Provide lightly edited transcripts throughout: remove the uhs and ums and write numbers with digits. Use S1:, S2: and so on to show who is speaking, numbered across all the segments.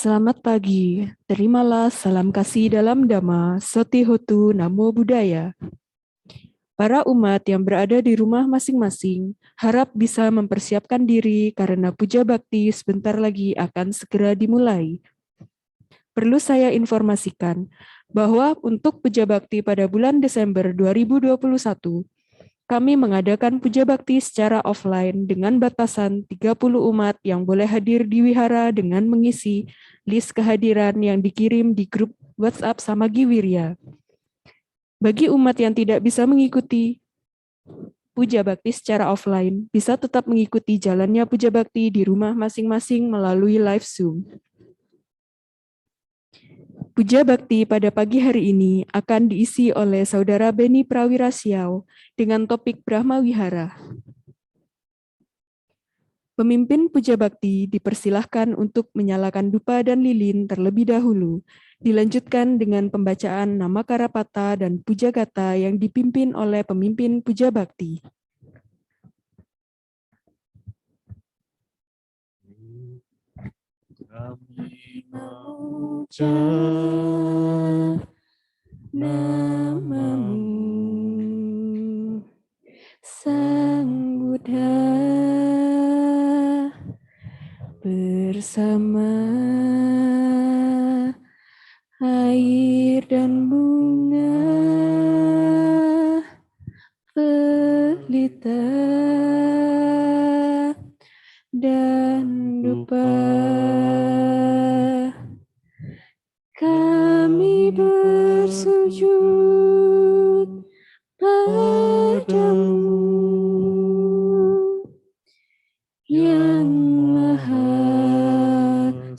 S1: Selamat pagi, terimalah salam kasih dalam Dhamma, Sotihotu Namo Buddhaya. Para umat yang berada di rumah masing-masing harap bisa mempersiapkan diri karena puja bakti sebentar lagi akan segera dimulai. Perlu saya informasikan bahwa untuk puja bakti pada bulan Desember 2021, kami mengadakan puja bakti secara offline dengan batasan 30 umat yang boleh hadir di wihara dengan mengisi list kehadiran yang dikirim di grup WhatsApp Samagi Wirya. Bagi umat yang tidak bisa mengikuti puja bakti secara offline, bisa tetap mengikuti jalannya puja bakti di rumah masing-masing melalui live Zoom. Puja bakti pada pagi hari ini akan diisi oleh Saudara Beni Prawira Siau dengan topik Brahma Wihara. Pemimpin puja bakti dipersilahkan untuk menyalakan dupa dan lilin terlebih dahulu, dilanjutkan dengan pembacaan nama Karapata dan puja gata yang dipimpin oleh pemimpin puja bakti.
S2: Kami memuja
S1: Namamu, Sang Buddha, bersama air dan bunga pelita dan dupa, kami bersujud padamu yang maha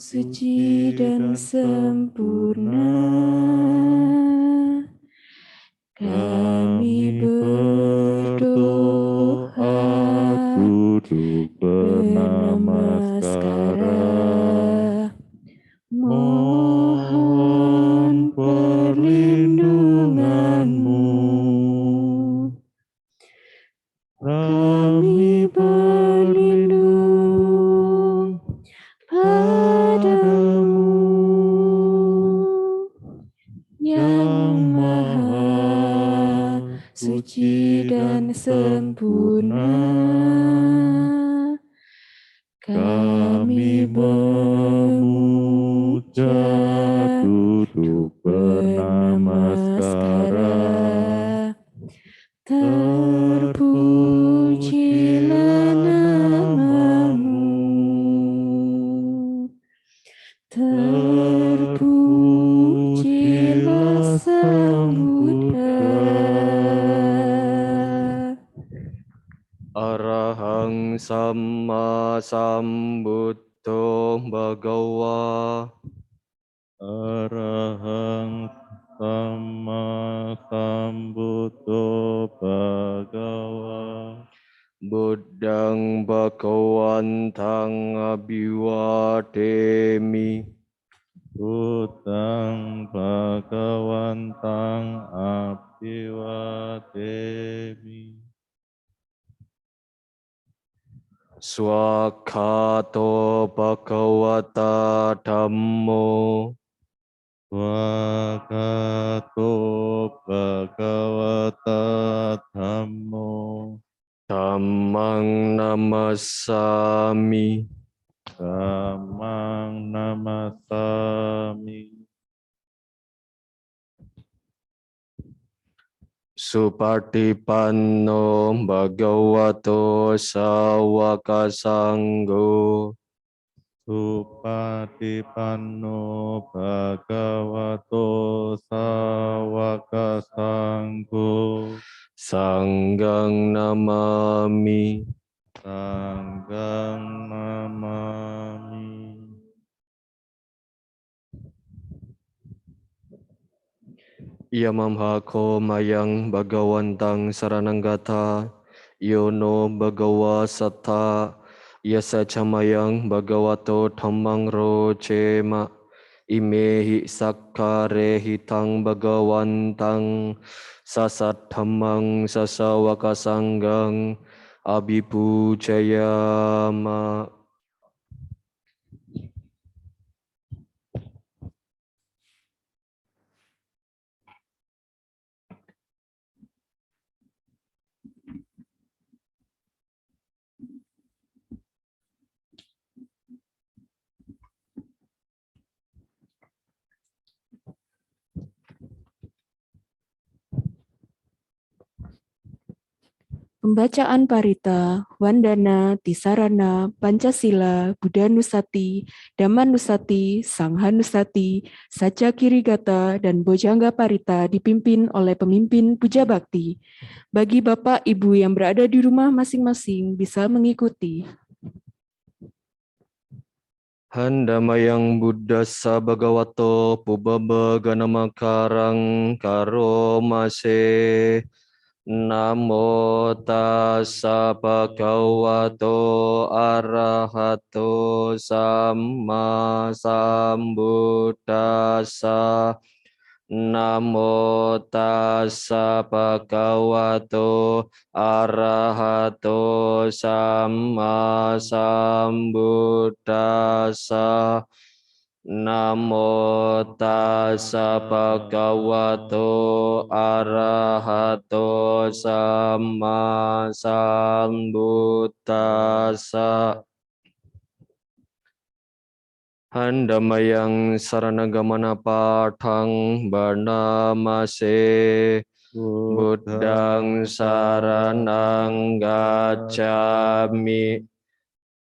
S1: suci dan sempurna. Kami berdoa
S2: duduk
S1: bernamaskara,
S2: mohon perlindunganmu. Kami berlindung
S1: padamu yang maha suci dan sempurna. Kami memuja
S2: duduk
S1: bernamaskara, terpujilah namamu, terpujilah Sang Buddha.
S3: Arahang Samma Sambuddho Bhagawa.
S2: Arahang Sama Sambuddho Bhagawa.
S3: Buddhang Bhagawantang Abhiwademi.
S2: Buddhang Bhagawantang Abhiwademi.
S3: Swakato Bhagavata Dhammo.
S2: Swakato Bhagavata Dhammo.
S3: Dhammang Namasami.
S2: Dhammang Namasami.
S3: Supatipanno Bhagavato Sawaka Sangho.
S2: Supatipanno Bhagavato Sawaka Sangho.
S3: Sanggang Namami.
S2: Sanggang Namami.
S3: Yamamhako mayang Bhagawantang Sarananggata. Yono Bhagawa Satta. Yasa Chamayang Bhagavato Dhammang Rocema. Imehi Sakkare Hitang Bhagawantang. Sasat Dhammang Sasawaka Sanggang. Abhipujayama.
S1: Pembacaan Parita, Wandana, Tisarana, Pancasila, Buddha Nusati, Dhamma Nusati, Sangha Nusati, Saja Kirigata, dan Bojangga Parita dipimpin oleh pemimpin Puja Bakti. Bagi Bapak Ibu yang berada di rumah masing-masing bisa mengikuti.
S3: Handamayang Buddhassa Bhagavato Pubbaba Ganamakarang Karomase Namo tassa bhagavato arahato samma sambuddhassa. Namo tassa bhagavato arahato samma sambuddhassa. Namo tassa bhagavato arahato samma sambuddhassa. Handamayang saranagamana pathang banamase Buddhang saranang gacchami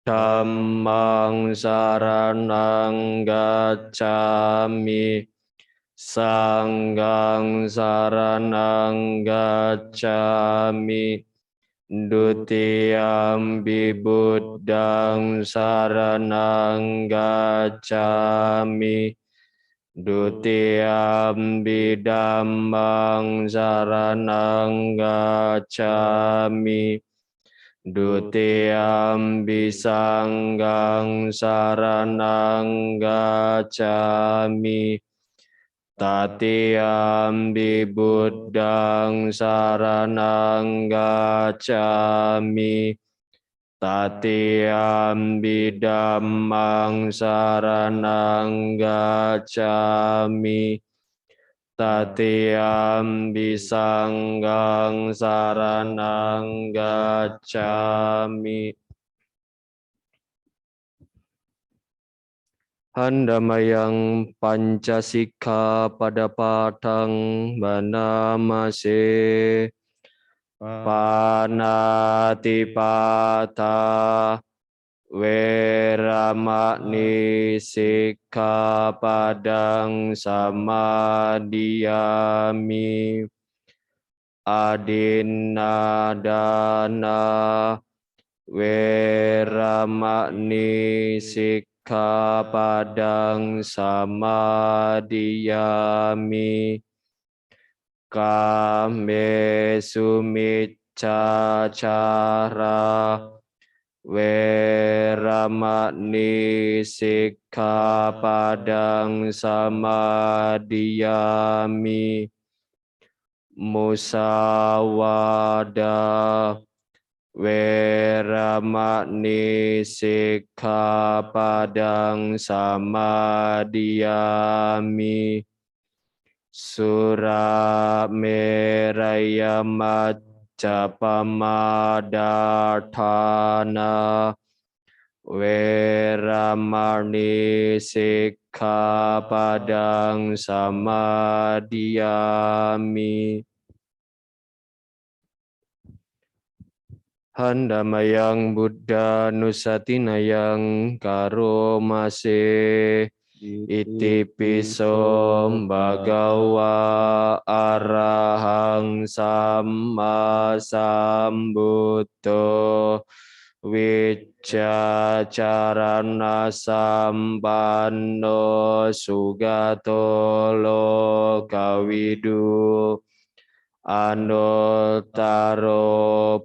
S3: Dhammang saranang gacchami Sanghang saranang gacchami Dutiyampi Buddhang saranang gacchami Dutiyampi Dhammang saranang gacchami Dutiyampi Sanghang saranang gacchami Tatiyampi Buddhang saranang gacchami Tatiyampi Dhammang saranang gacchami Tatiyampi Sanghang saranang gacchami. Handamayang Pancasika pada patang banamase Panatipata Weramani Sikkhapadang Samadhiyami Adinadana Weramani Sikkhapadang Samadhiyami Kame Sumiccacara Weramani Sikkhapadang Samadhiyami Musawada Weramani Sikkhapadang Samadhiyami Surameraya Majapamadatthana Weramani Sikkhapadang Samadhiyami. Handamayang Buddha Nusatinayang Karomase Iti piso bhagawa arahang samma sambuddho Wiccacarana sampanno sugato lokawidu Anuttaro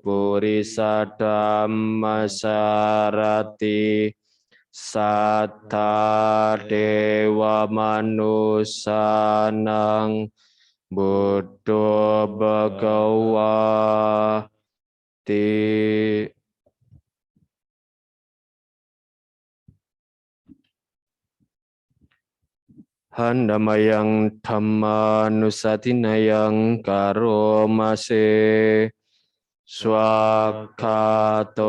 S3: purisa dhammasarati Satta dewa manusanang Buddha Bhagawati. Handamayang Dhamma Nusatinayang Karomase Swakhato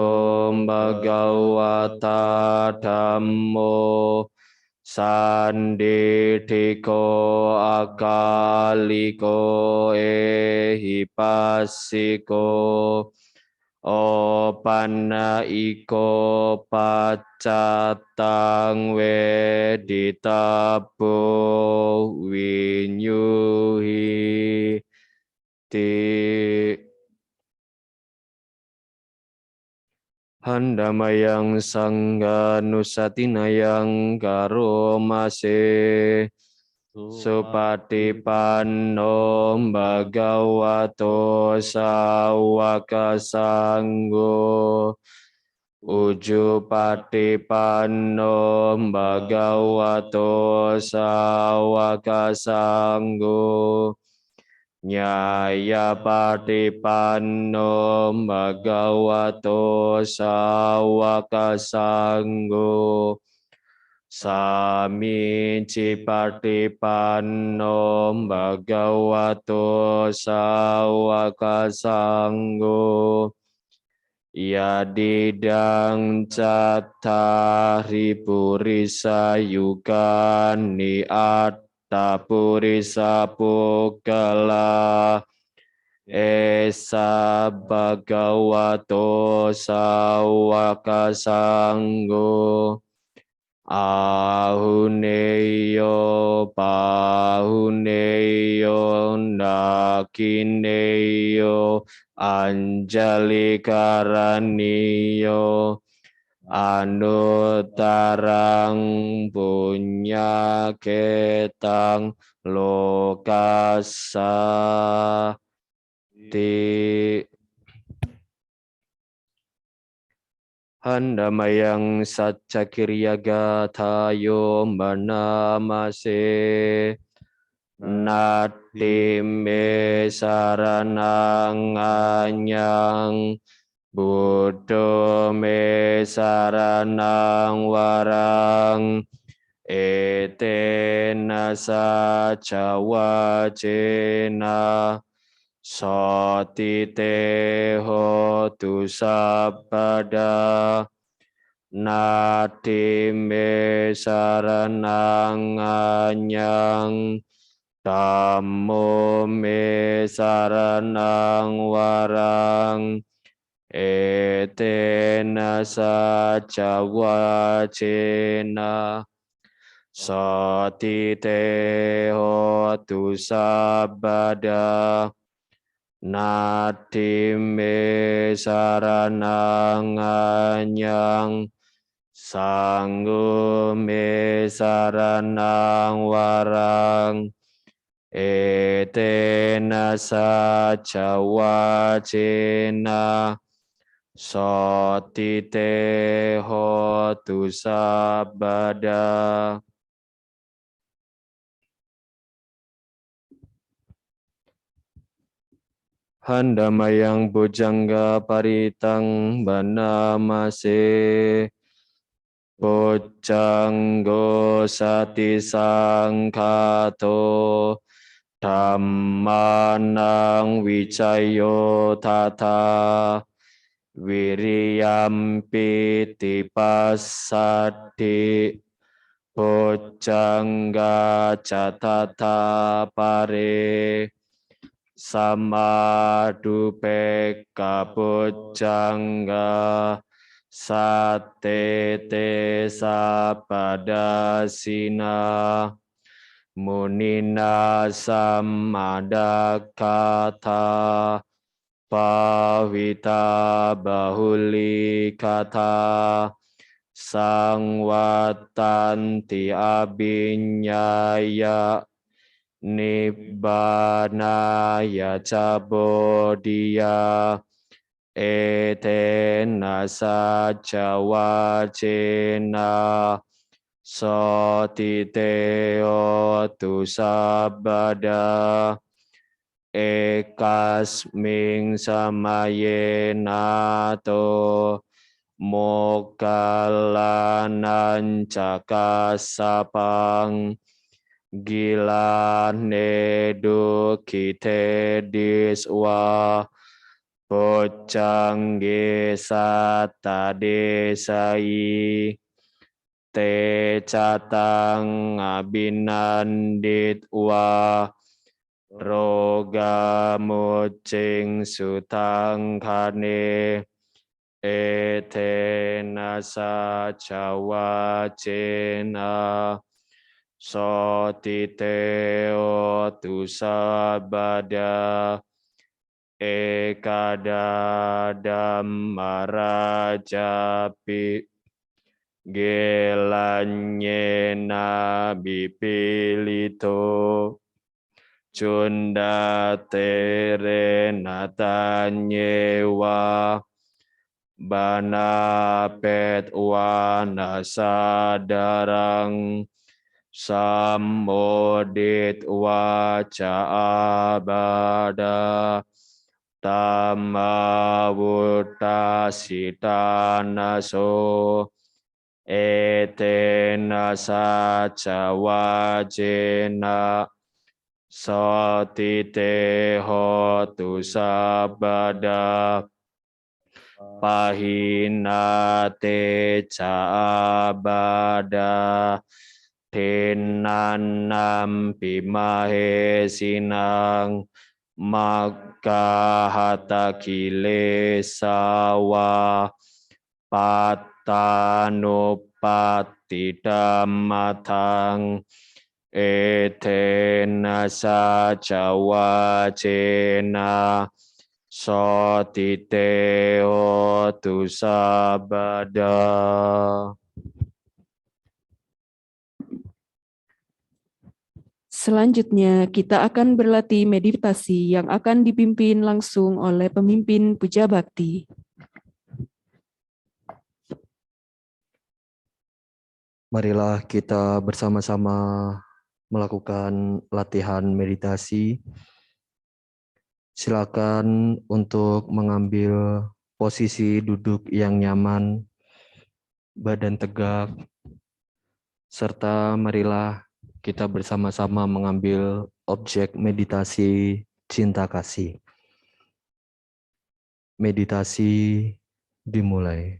S3: Bhagavata Dhammo Sanditthiko Akaliko Ehipassiko Opana iko pacatang weditapo winyuhi ti handamayang sangga nusatinayang karomase Supatipanno bhagavato sawaka sanggo Ujupatipanno bhagavato sawaka sanggo Nyayapatipanno bhagavato sawaka sanggo Samicipatipanno bhagavato sawaka sanggo Yadidang cattari purisa yugani atta purisa pukkala Esa bhagavato sawaka sanggo Ahuneyo pahuneyo nakineyo anjali karaniyo anutarang punyaketang lokasa ti Handamayang saccakiryaga tayo manamase Natime saranang anyang Buddho me saranang warang Etena saca wacena Sotite hotu sabada Natime saranang anyang Tammo me saranang warang Etena saca wacena Sotite hotu sabada Natime saranang anyang Sanggo me saranang warang Etena saca wacena Sotite hotu sabada Handamayang bujangga paritang banamase Bojanggo sati sangkato Dhammanang wicayo tata Wiriyampi tipasati Bojangga catata pare Samadupeka bojangga satete sapadasina munina samadakata pavita bahuli kata sangwatanti abinyaya Nibbanaya cabodhya etena saca wacena sotiteo tu sabada ekasming samayenato mokkalanan cakasapang Gilane dukite diswa Bojangge sata desai Te catang abinandit wa roga mucing sutang kane etena sa cawa cena sotiteo tu sabada ekada dhammarajapi gelanyena bipilito Cunda tere natanyewa bana pet wana sadarang samodit waca abada tamawutasitanaso etena saca wajena Sotite hotu sabada pahina te cabada tenanam pimahe sinang maka hata kilesawa patanupati dhammatang etena saca wacena sotiteo tu sabada.
S1: Selanjutnya, kita akan berlatih meditasi yang akan dipimpin langsung oleh pemimpin Puja Bakti.
S4: Marilah kita bersama-sama melakukan latihan meditasi. Silakan untuk mengambil posisi duduk yang nyaman, badan tegak, serta marilah kita bersama-sama mengambil objek meditasi cinta kasih. Meditasi dimulai.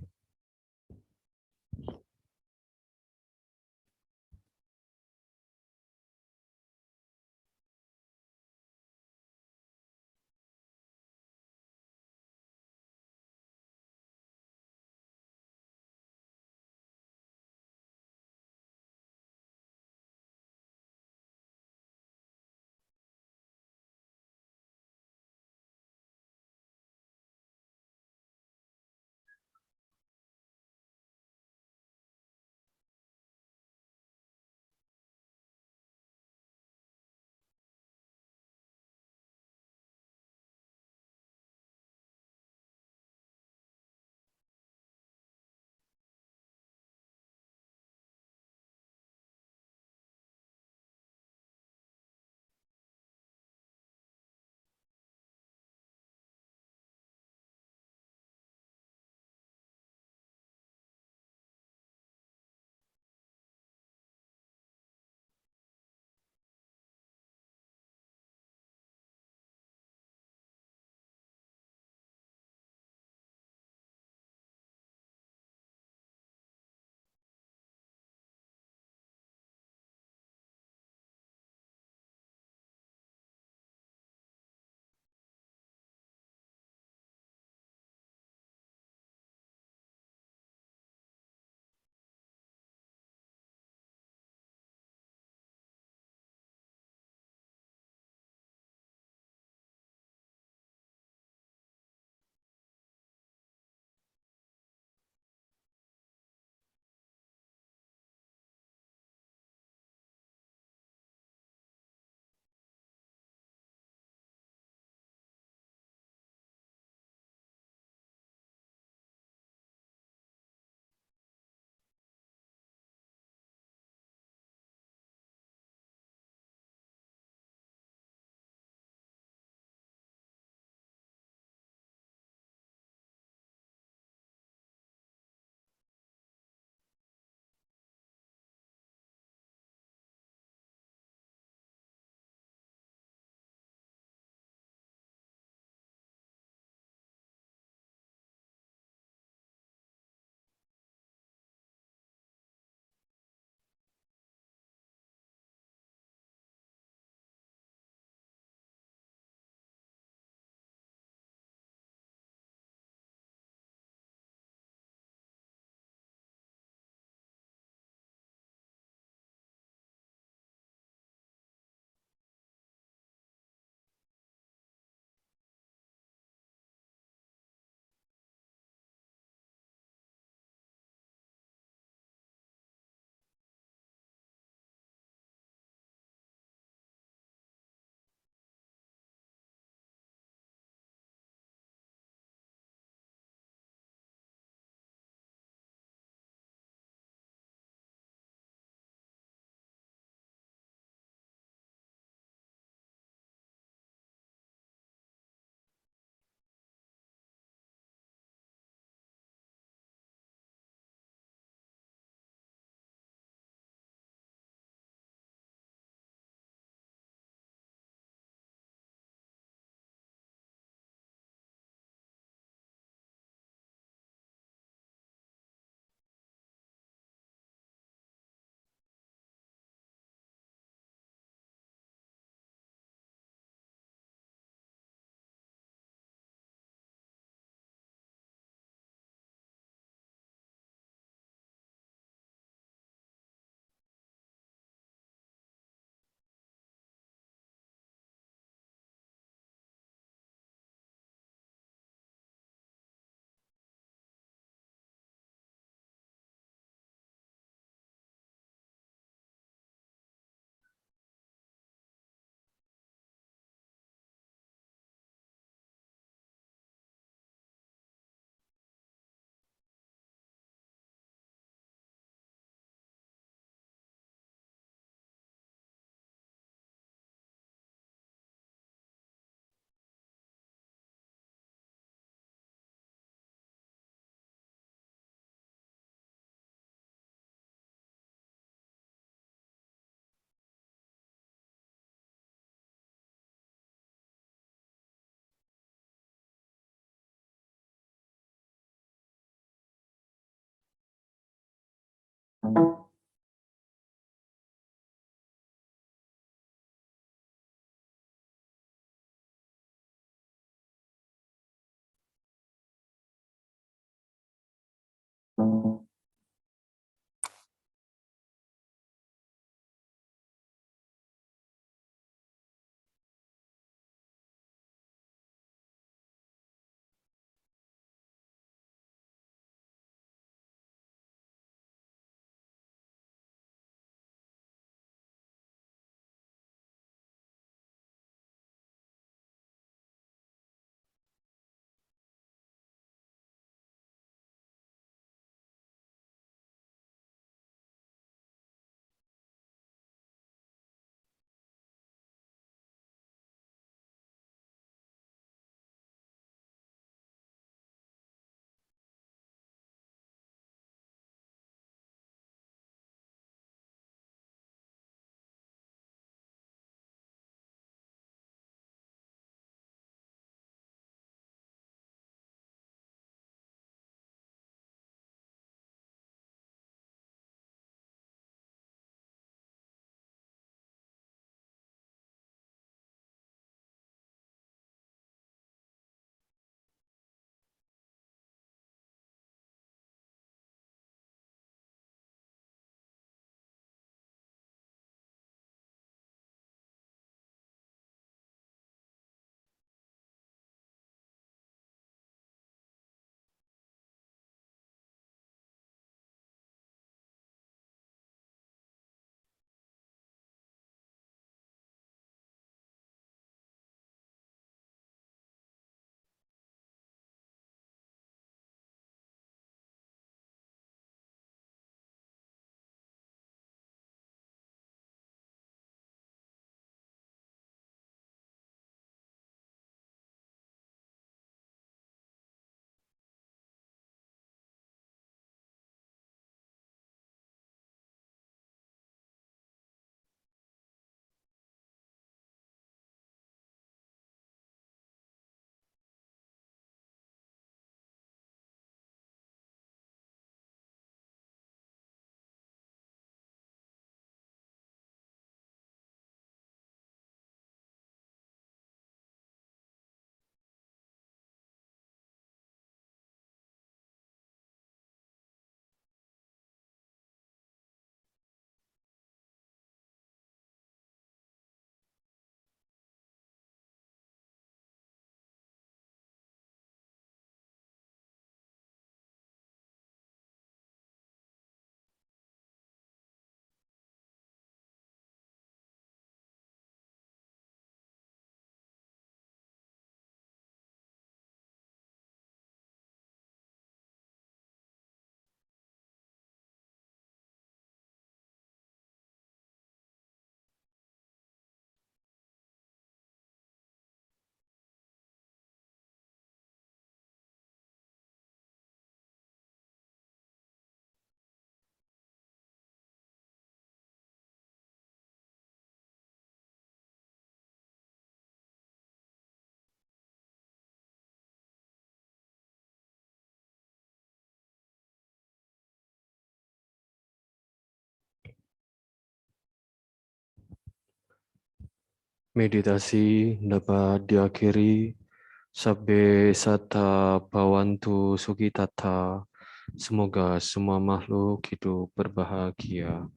S4: Meditasi dapat diakhiri. Sabbe satta bhavantu sukitata. Semoga semua makhluk hidup berbahagia.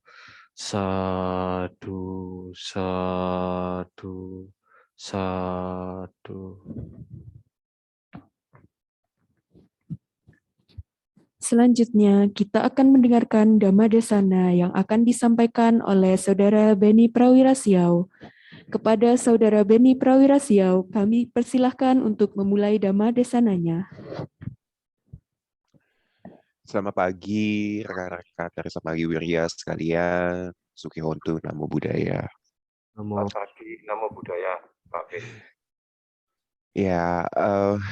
S4: Sadu, sadu, sadu.
S1: Selanjutnya, kita akan mendengarkan Dhamma Desana yang akan disampaikan oleh Saudara Beni Prawirasiau. Kepada Saudara Beni Prawirasiau, kami persilahkan untuk memulai Dhamma Desananya.
S5: Selamat pagi, rekan-rekan dari Samagi Wirya sekalian. Suki Hontu, Namo Buddhaya.
S4: Namo
S3: pagi, namo budaya, Pak Ben.
S5: Ya,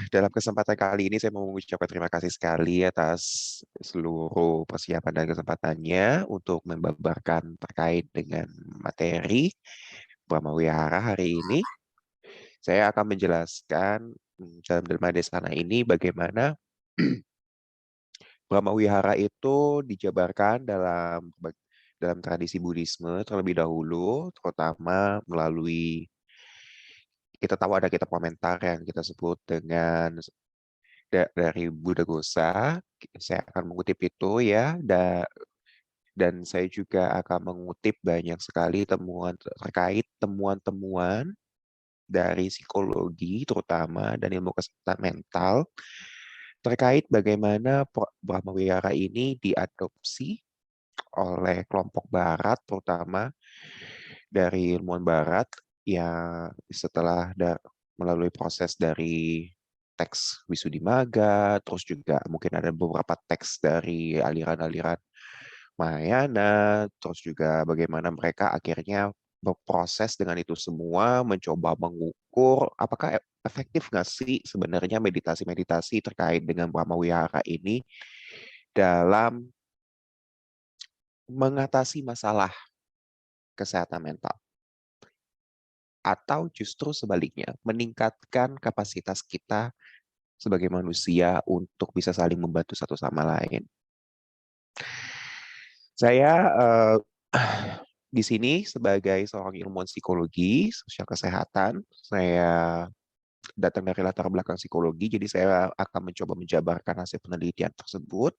S5: dalam kesempatan kali ini saya mau mengucapkan terima kasih sekali atas seluruh persiapan dan kesempatannya untuk membabarkan terkait dengan materi Brahma Wihara hari ini. Saya akan menjelaskan dalam Dhamma Desana ini bagaimana Brahma Wihara itu dijabarkan dalam tradisi Buddhisme terlebih dahulu, terutama melalui kita tahu ada kitab komentar yang kita sebut dengan dari Buddha Gosa. Saya akan mengutip itu ya, dan saya juga akan mengutip banyak sekali terkait temuan-temuan dari psikologi terutama dan ilmu kesehatan mental terkait bagaimana Brahmawihara ini diadopsi oleh kelompok barat terutama dari ilmuwan barat yang setelah melalui proses dari teks Visuddhimagga, terus juga mungkin ada beberapa teks dari aliran-aliran Mahayana, terus juga bagaimana mereka akhirnya berproses dengan itu semua, mencoba mengukur apakah efektif nggak sih sebenarnya meditasi-meditasi terkait dengan Brahmawihara ini dalam mengatasi masalah kesehatan mental. Atau justru sebaliknya, meningkatkan kapasitas kita sebagai manusia untuk bisa saling membantu satu sama lain. Saya di sini sebagai seorang ilmuwan psikologi, sosial kesehatan, saya datang dari latar belakang psikologi, jadi saya akan mencoba menjabarkan hasil penelitian tersebut.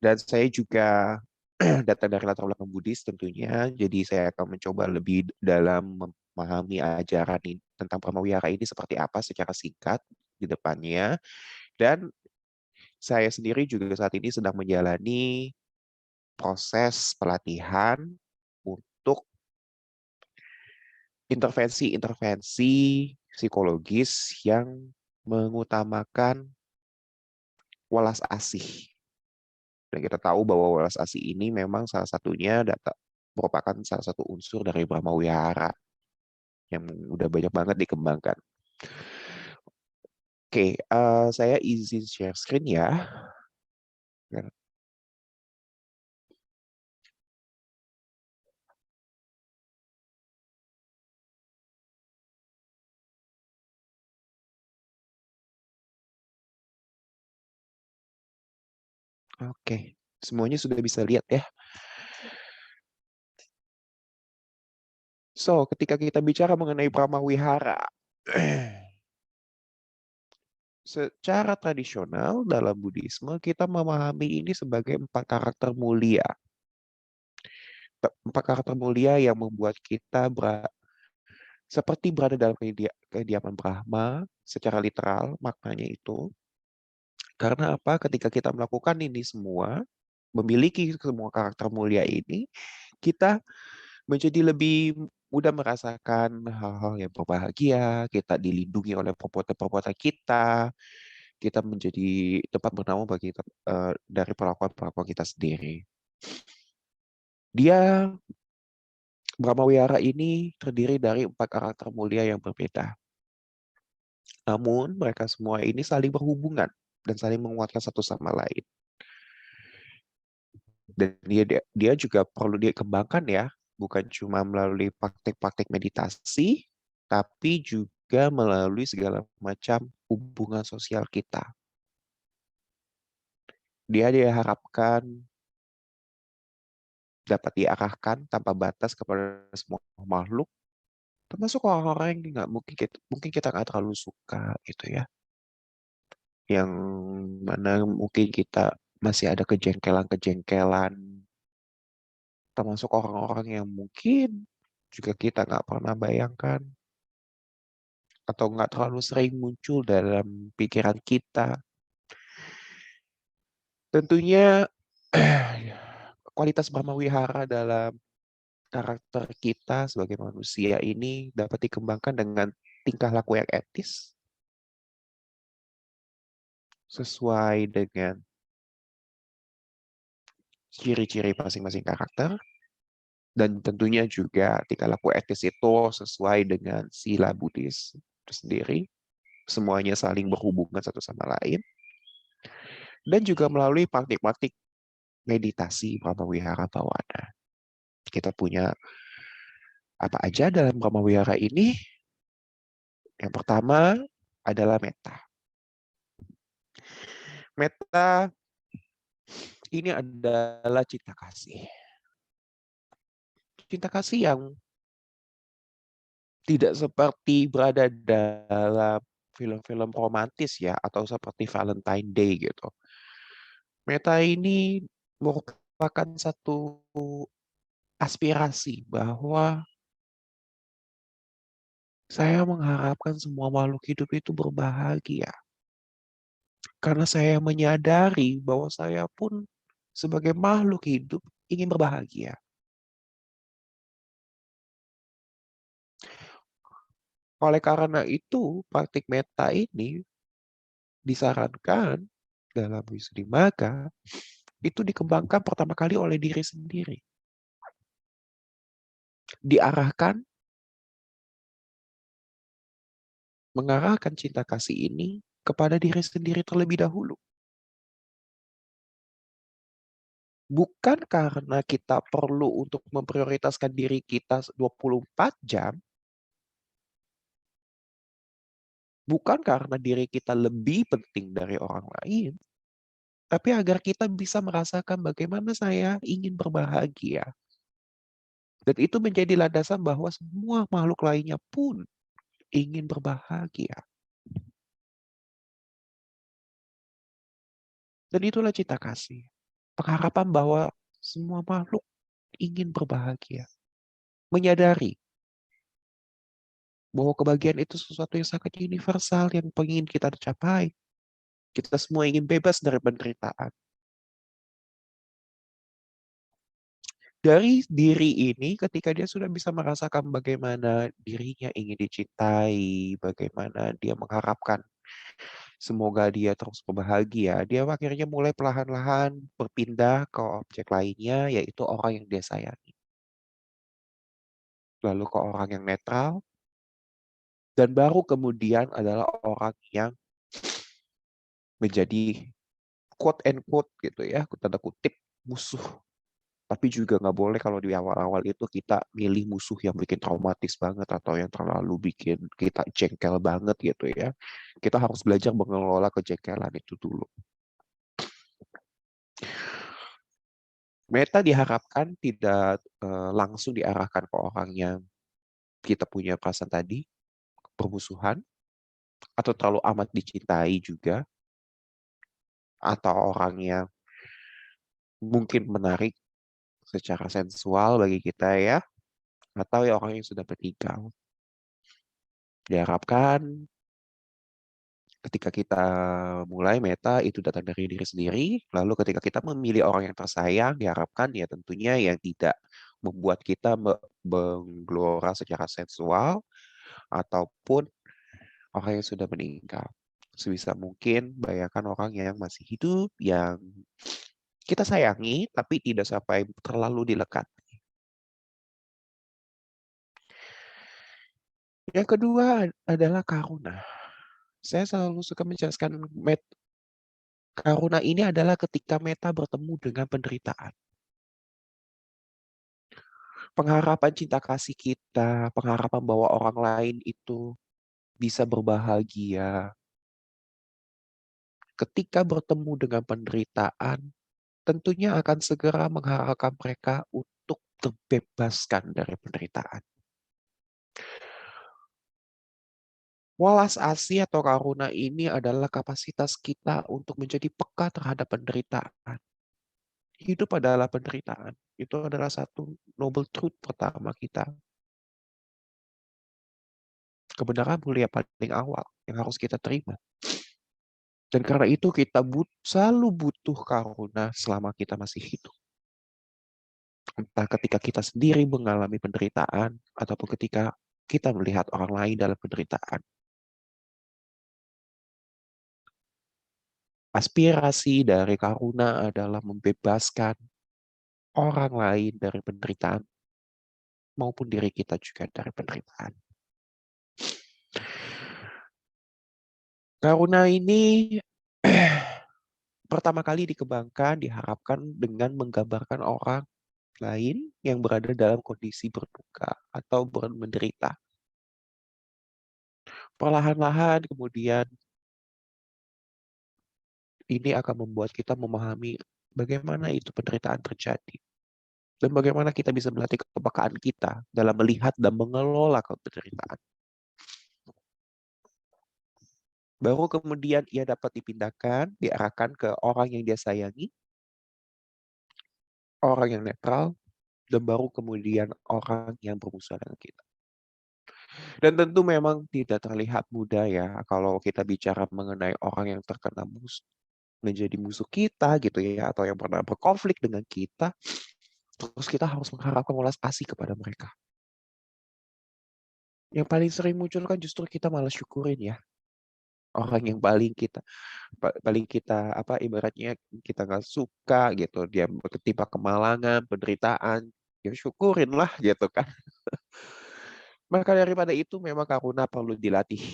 S5: Dan saya juga datang dari latar belakang Buddhis tentunya, jadi saya akan mencoba lebih dalam memahami ajaran tentang Brahmawihara ini seperti apa secara singkat di depannya. Dan saya sendiri juga saat ini sedang menjalani proses pelatihan untuk intervensi-intervensi psikologis yang mengutamakan welas asih. Dan kita tahu bahwa welas asih ini memang salah satunya merupakan salah satu unsur dari Brahmawihara yang udah banyak banget dikembangkan. Oke, saya izin share screen ya. Oke, semuanya sudah bisa lihat ya. So, ketika kita bicara mengenai Brahmawihara, secara tradisional dalam Buddhisme kita memahami ini sebagai 4 karakter mulia. 4 karakter mulia yang membuat kita seperti berada dalam kediaman Brahma secara literal maknanya itu. Karena apa? Ketika kita melakukan ini semua, memiliki semua karakter mulia ini, kita menjadi lebih mudah merasakan hal-hal yang berbahagia, kita dilindungi oleh perbuatan-perbuatan kita menjadi tempat bernama bagi kita dari perlakuan-perlakuan kita sendiri. Brahmawihara ini terdiri dari 4 karakter mulia yang berbeda. Namun mereka semua ini saling berhubungan dan saling menguatkan satu sama lain. Dan dia juga perlu dikembangkan ya, bukan cuma melalui praktik-praktik meditasi, tapi juga melalui segala macam hubungan sosial kita. Dia diharapkan dapat diarahkan tanpa batas kepada semua makhluk, termasuk orang-orang yang mungkin kita nggak terlalu suka gitu ya, yang mana mungkin kita masih ada kejengkelan-kejengkelan, termasuk orang-orang yang mungkin juga kita nggak pernah bayangkan atau nggak terlalu sering muncul dalam pikiran kita. Tentunya kualitas Brahmawihara dalam karakter kita sebagai manusia ini dapat dikembangkan dengan tingkah laku yang etis, sesuai dengan ciri-ciri masing-masing karakter, dan tentunya juga tingkah laku etis itu sesuai dengan sila Buddhis itu sendiri, semuanya saling berhubungan satu sama lain, dan juga melalui praktik-praktik meditasi Brahmawihara Bawana. Kita punya apa aja dalam Brahmawihara ini? Yang pertama adalah metta. Metta ini adalah cinta kasih. Cinta kasih yang tidak seperti berada dalam film-film romantis ya, atau seperti Valentine Day gitu. Meta ini merupakan satu aspirasi bahwa saya mengharapkan semua makhluk hidup itu berbahagia. Karena saya menyadari bahwa saya pun sebagai makhluk hidup ingin berbahagia. Oleh karena itu, praktik meta ini disarankan dalam Wisudimaka itu dikembangkan pertama kali oleh diri sendiri. Diarahkan, mengarahkan cinta kasih ini kepada diri sendiri terlebih dahulu. Bukan karena kita perlu untuk memprioritaskan diri kita 24 jam, bukan karena diri kita lebih penting dari orang lain, tapi agar kita bisa merasakan bagaimana saya ingin berbahagia. Dan itu menjadi landasan bahwa semua makhluk lainnya pun ingin berbahagia. Dan itulah cinta kasih. Pengharapan bahwa semua makhluk ingin berbahagia. Menyadari bahwa kebahagiaan itu sesuatu yang sangat universal yang ingin kita capai. Kita semua ingin bebas dari penderitaan. Dari diri ini, ketika dia sudah bisa merasakan bagaimana dirinya ingin dicintai, bagaimana dia mengharapkan semoga dia terus berbahagia, dia akhirnya mulai perlahan-lahan berpindah ke objek lainnya, yaitu orang yang dia sayangi. Lalu ke orang yang netral, dan baru kemudian adalah orang yang menjadi quote and quote gitu ya, tanda kutip, musuh. Tapi juga nggak boleh kalau di awal-awal itu kita milih musuh yang bikin traumatis banget atau yang terlalu bikin kita jengkel banget gitu ya. Kita harus belajar mengelola kejengkelan itu dulu. Meta diharapkan tidak langsung diarahkan ke orang yang kita punya perasaan tadi, permusuhan, atau terlalu amat dicintai juga, atau orang yang mungkin menarik secara sensual bagi kita ya, atau ya orang yang sudah meninggal. Diharapkan ketika kita mulai meta itu datang dari diri sendiri, lalu ketika kita memilih orang yang tersayang, diharapkan ya tentunya yang tidak membuat kita menggelora secara sensual, ataupun orang yang sudah meninggal. Sebisa mungkin bayangkan orang yang masih hidup, yang kita sayangi, tapi tidak sampai terlalu dilekat. Yang kedua adalah karuna. Saya selalu suka menjelaskan karuna ini adalah ketika meta bertemu dengan penderitaan. Pengharapan cinta kasih kita, pengharapan bahwa orang lain itu bisa berbahagia. Ketika bertemu dengan penderitaan, tentunya akan segera mengharapkan mereka untuk terbebaskan dari penderitaan. Walas asih atau karuna ini adalah kapasitas kita untuk menjadi peka terhadap penderitaan. Hidup adalah penderitaan. Itu adalah satu noble truth pertama kita. Kebenaran mulia paling awal yang harus kita terima. Dan karena itu kita selalu butuh karuna selama kita masih hidup. Entah ketika kita sendiri mengalami penderitaan, ataupun ketika kita melihat orang lain dalam penderitaan. Aspirasi dari karuna adalah membebaskan orang lain dari penderitaan, maupun diri kita juga dari penderitaan. Karuna ini pertama kali dikembangkan, diharapkan dengan menggambarkan orang lain yang berada dalam kondisi berduka atau menderita. Perlahan-lahan kemudian ini akan membuat kita memahami bagaimana itu penderitaan terjadi. Dan bagaimana kita bisa melatih kepekaan kita dalam melihat dan mengelola penderitaan. Baru kemudian ia dapat dipindahkan, diarahkan ke orang yang dia sayangi, orang yang netral, dan baru kemudian orang yang bermusuhan dengan kita. Dan tentu memang tidak terlihat mudah ya kalau kita bicara mengenai orang yang terkena menjadi musuh kita gitu ya, atau yang pernah berkonflik dengan kita, terus kita harus mengharapkan welas asih kepada mereka. Yang paling sering muncul kan justru kita malah syukurin ya. Orang yang paling kita apa ibaratnya kita nggak suka gitu, dia ketimpa kemalangan, penderitaan, ya syukurin lah gitu kan. Maka daripada itu memang karuna perlu dilatih.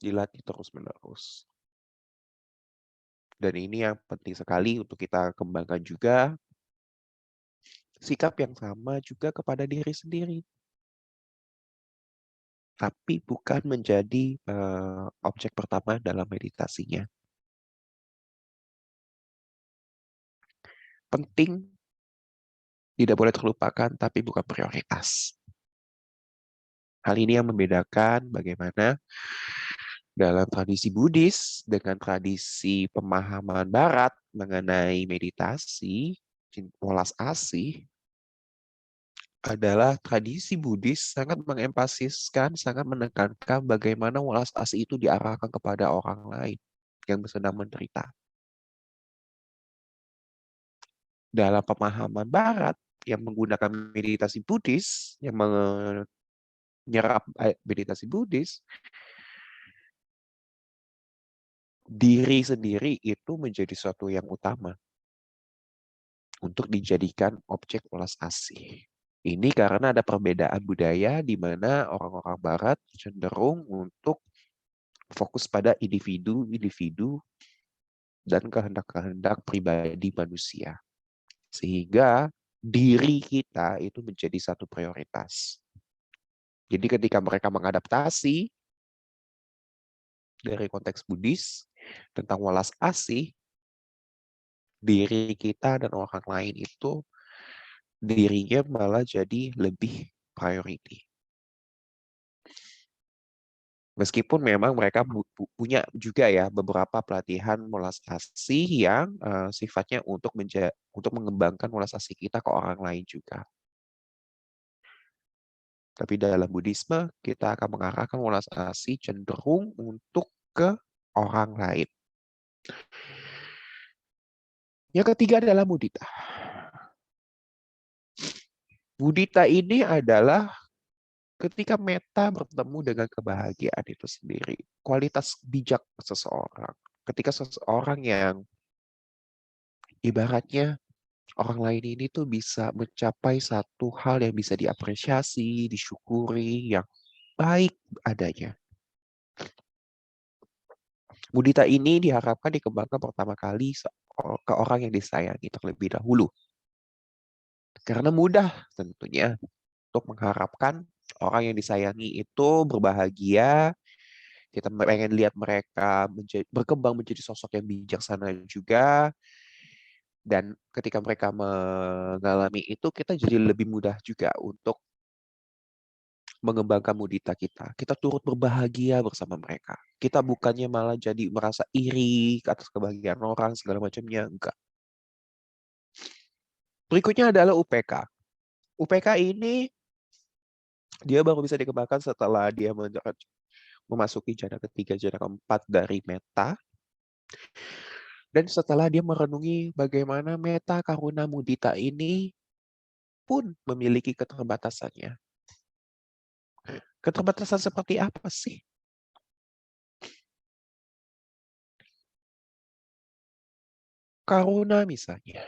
S5: Dilatih terus-menerus. Dan ini yang penting sekali untuk kita kembangkan juga sikap yang sama juga kepada diri sendiri. Tapi bukan menjadi objek pertama dalam meditasinya. Penting, tidak boleh terlupakan, tapi bukan prioritas. Hal ini yang membedakan bagaimana dalam tradisi Buddhis dengan tradisi pemahaman Barat mengenai meditasi, welas asih, adalah tradisi Buddhis sangat mengemfasiskan, sangat menekankan bagaimana welas asih itu diarahkan kepada orang lain yang sedang menderita. Dalam pemahaman Barat yang menggunakan meditasi Buddhis, yang menyerap meditasi Buddhis, diri sendiri itu menjadi suatu yang utama untuk dijadikan objek welas asih. Ini karena ada perbedaan budaya di mana orang-orang Barat cenderung untuk fokus pada individu-individu dan kehendak-kehendak pribadi manusia. Sehingga diri kita itu menjadi satu prioritas. Jadi ketika mereka mengadaptasi dari konteks Buddhis tentang welas asih, diri kita dan orang lain itu dirinya malah jadi lebih priority. Meskipun memang mereka punya juga ya beberapa pelatihan welas asih yang sifatnya untuk mengembangkan welas asih kita ke orang lain juga. Tapi dalam Buddhisme kita akan mengarahkan welas asih cenderung untuk ke orang lain. Yang ketiga adalah mudita. Mudita ini adalah ketika meta bertemu dengan kebahagiaan itu sendiri, kualitas bijak seseorang. Ketika seseorang yang ibaratnya orang lain ini tuh bisa mencapai satu hal yang bisa diapresiasi, disyukuri, yang baik adanya. Mudita ini diharapkan dikembangkan pertama kali ke orang yang disayangi terlebih dahulu. Karena mudah tentunya untuk mengharapkan orang yang disayangi itu berbahagia. Kita pengen lihat mereka berkembang menjadi sosok yang bijaksana juga. Dan ketika mereka mengalami itu, kita jadi lebih mudah juga untuk mengembangkan mudita kita. Kita turut berbahagia bersama mereka. Kita bukannya malah jadi merasa iri atas kebahagiaan orang, segala macamnya. Enggak. Berikutnya adalah UPK. UPK ini dia baru bisa dikembangkan setelah dia memasuki jana ketiga, jana keempat dari meta. Dan setelah dia merenungi bagaimana meta karuna mudita ini pun memiliki keterbatasannya. Keterbatasan seperti apa sih? Karuna misalnya.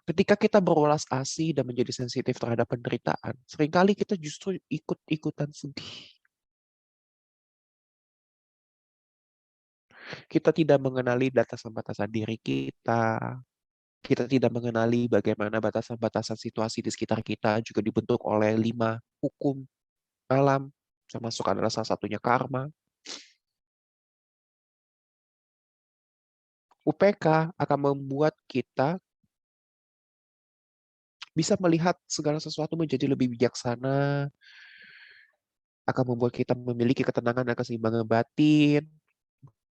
S5: Ketika kita berwelas asih dan menjadi sensitif terhadap penderitaan, seringkali kita justru ikut-ikutan sedih. Kita tidak mengenali batasan-batasan diri kita. Kita tidak mengenali bagaimana batasan-batasan situasi di sekitar kita juga dibentuk oleh 5 hukum alam, termasuk adalah salah satunya karma. UPK akan membuat kita bisa melihat segala sesuatu menjadi lebih bijaksana, akan membuat kita memiliki ketenangan dan keseimbangan batin,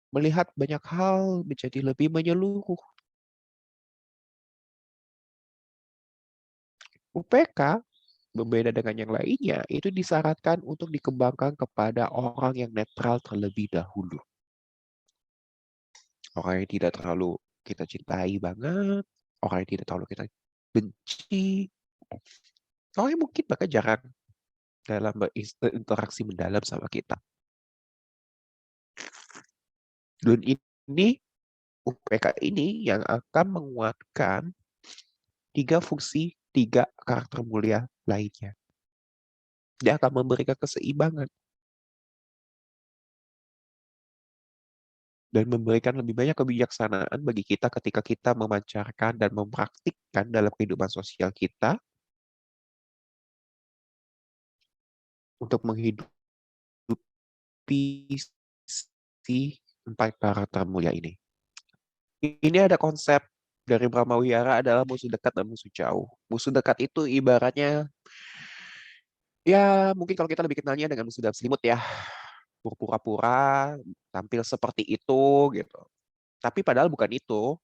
S5: melihat banyak hal menjadi lebih menyeluruh. UPK berbeda dengan yang lainnya, itu disyaratkan untuk dikembangkan kepada orang yang netral terlebih dahulu. Orang yang tidak terlalu kita cintai banget, orang yang tidak terlalu kita benci, orang yang mungkin bahkan jarang dalam berinteraksi mendalam sama kita. Dan ini UPK ini yang akan menguatkan 3 fungsi, 3 karakter mulia lainnya. Dia akan memberikan keseimbangan dan memberikan lebih banyak kebijaksanaan bagi kita ketika kita memancarkan dan mempraktikkan dalam kehidupan sosial kita untuk menghidupi si 4 karakter mulia ini. Ini ada konsep dari Brahma Wihara adalah musuh dekat dan musuh jauh. Musuh dekat itu ibaratnya, ya mungkin kalau kita lebih kenalnya dengan musuh dalam selimut ya. Berpura-pura, tampil seperti itu gitu. Tapi padahal bukan itu.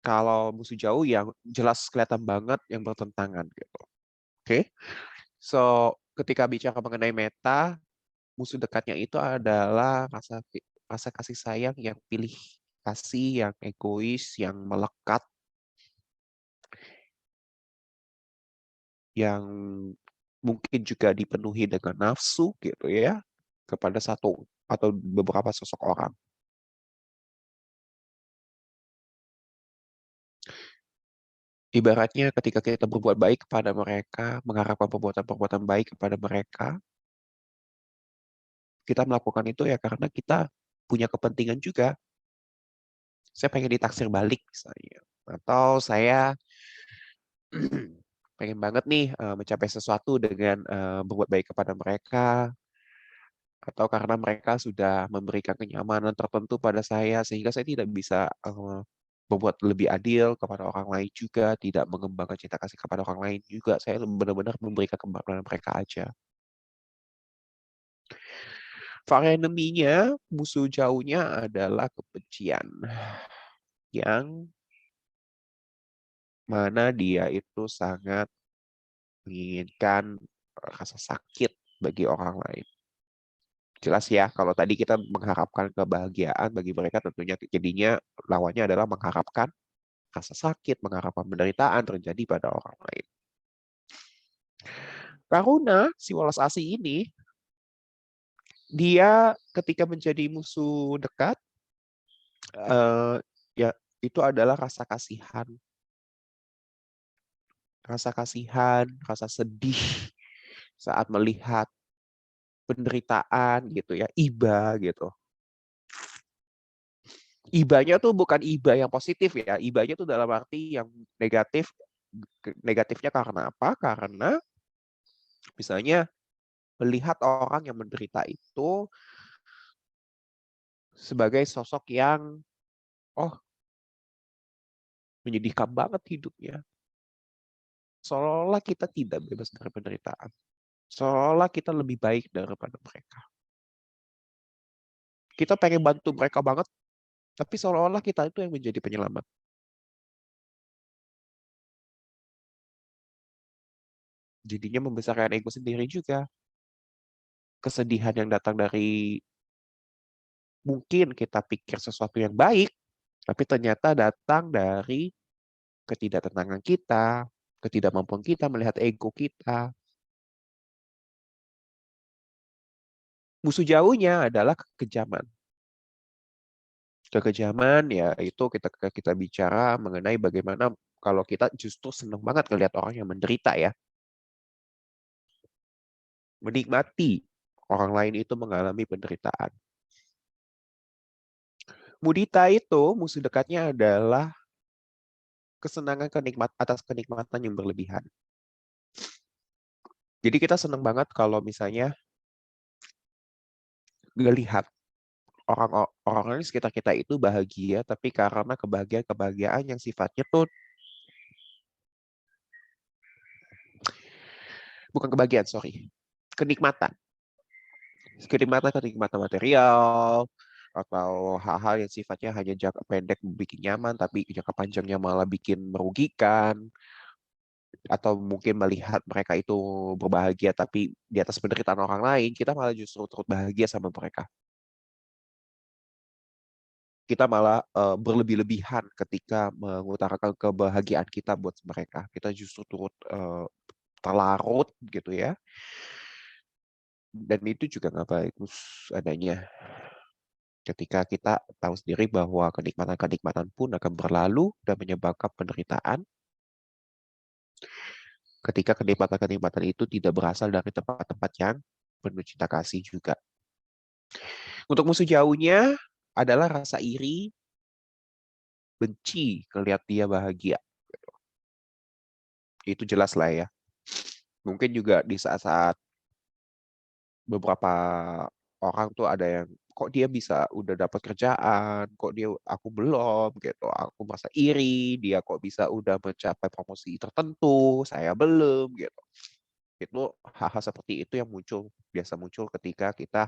S5: Kalau musuh jauh yang jelas kelihatan banget yang bertentangan gitu. Oke. So, ketika bicara mengenai meta, musuh dekatnya itu adalah rasa kasih sayang yang pilih kasih, yang egois, yang melekat, yang mungkin juga dipenuhi dengan nafsu gitu ya, kepada satu atau beberapa sosok orang. Ibaratnya ketika kita berbuat baik kepada mereka, mengharapkan perbuatan-perbuatan baik kepada mereka, kita melakukan itu ya karena kita punya kepentingan juga. Saya pengen ditaksir balik misalnya. Atau saya pengen banget nih mencapai sesuatu dengan berbuat baik kepada mereka. Atau karena mereka sudah memberikan kenyamanan tertentu pada saya, sehingga saya tidak bisa berbuat lebih adil kepada orang lain juga, tidak mengembangkan cinta kasih kepada orang lain juga. Saya benar-benar memberikan kepada mereka aja. Varian enemy-nya, musuh jauhnya adalah kebencian. Yang mana dia itu sangat menginginkan rasa sakit bagi orang lain. Jelas ya, kalau tadi kita mengharapkan kebahagiaan bagi mereka, tentunya jadinya lawannya adalah mengharapkan rasa sakit, mengharapkan penderitaan terjadi pada orang lain. Karuna, si Walas Asih ini, dia ketika menjadi musuh dekat, ya itu adalah rasa kasihan, rasa sedih saat melihat penderitaan gitu ya, iba gitu. Ibanya tuh bukan iba yang positif ya, ibanya tuh dalam arti yang negatif. Negatifnya karena apa? Karena misalnya melihat orang yang menderita itu sebagai sosok yang menyedihkan banget hidupnya. Seolah-olah kita tidak bebas dari penderitaan. Seolah-olah kita lebih baik daripada mereka. Kita pengen bantu mereka banget, tapi seolah-olah kita itu yang menjadi penyelamat. Jadinya membesarkan ego sendiri juga. Kesedihan yang datang dari mungkin kita pikir sesuatu yang baik, tapi ternyata datang dari ketidaktenangan kita, ketidakmampuan kita melihat ego kita. Musuh jauhnya adalah kekejaman. Kekejaman ya itu kita bicara mengenai bagaimana kalau kita justru senang banget ngelihat orang yang menderita ya. Menikmati orang lain itu mengalami penderitaan. Mudita itu musuh dekatnya adalah kesenangan atas kenikmatan yang berlebihan. Jadi kita senang banget kalau misalnya ngelihat orang-orang di sekitar kita itu bahagia, tapi karena kebahagiaan yang sifatnya tuh bukan kebahagiaan, sorry, kenikmatan. Kenikmatan material, atau hal-hal yang sifatnya hanya jangka pendek bikin nyaman, tapi jangka panjangnya malah bikin merugikan, atau mungkin melihat mereka itu berbahagia tapi di atas penderitaan orang lain, kita malah justru turut bahagia sama mereka. Kita malah berlebih-lebihan ketika mengutarakan kebahagiaan kita buat mereka. Kita justru turut terlarut gitu ya. Dan itu juga nggak bagus adanya. Ketika kita tahu sendiri bahwa kenikmatan-kenikmatan pun akan berlalu dan menyebabkan penderitaan. Ketika kenikmatan-kenikmatan itu tidak berasal dari tempat-tempat yang penuh cinta kasih juga. Untuk musuh jauhnya adalah rasa iri, benci ngelihat dia bahagia. Itu jelas lah ya. Mungkin juga di saat-saat beberapa orang tuh ada yang kok dia bisa udah dapat kerjaan, kok aku belum gitu. Aku merasa iri, dia kok bisa udah mencapai promosi tertentu, saya belum gitu. Itu hal-hal seperti itu yang biasa muncul ketika kita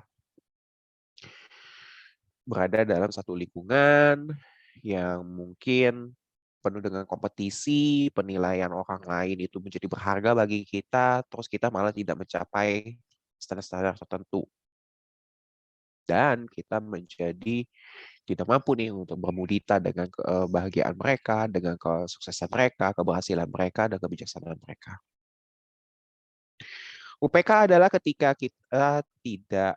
S5: berada dalam satu lingkungan yang mungkin penuh dengan kompetisi, penilaian orang lain itu menjadi berharga bagi kita, terus kita malah tidak mencapai standar-standar tertentu. Dan kita menjadi tidak mampu nih untuk bermudita dengan kebahagiaan mereka, dengan kesuksesan mereka, keberhasilan mereka, dan kebijaksanaan mereka. UPK adalah ketika kita tidak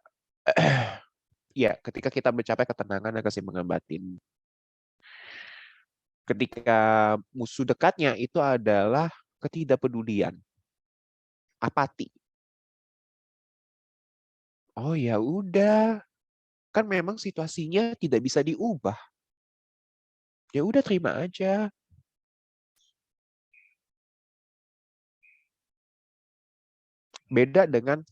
S5: ya, ketika kita mencapai ketenangan dan keseimbangan batin. Ketika musuh dekatnya itu adalah ketidakpedulian, apati. Oh ya udah, kan memang situasinya tidak bisa diubah. Ya udah terima aja. Beda dengan,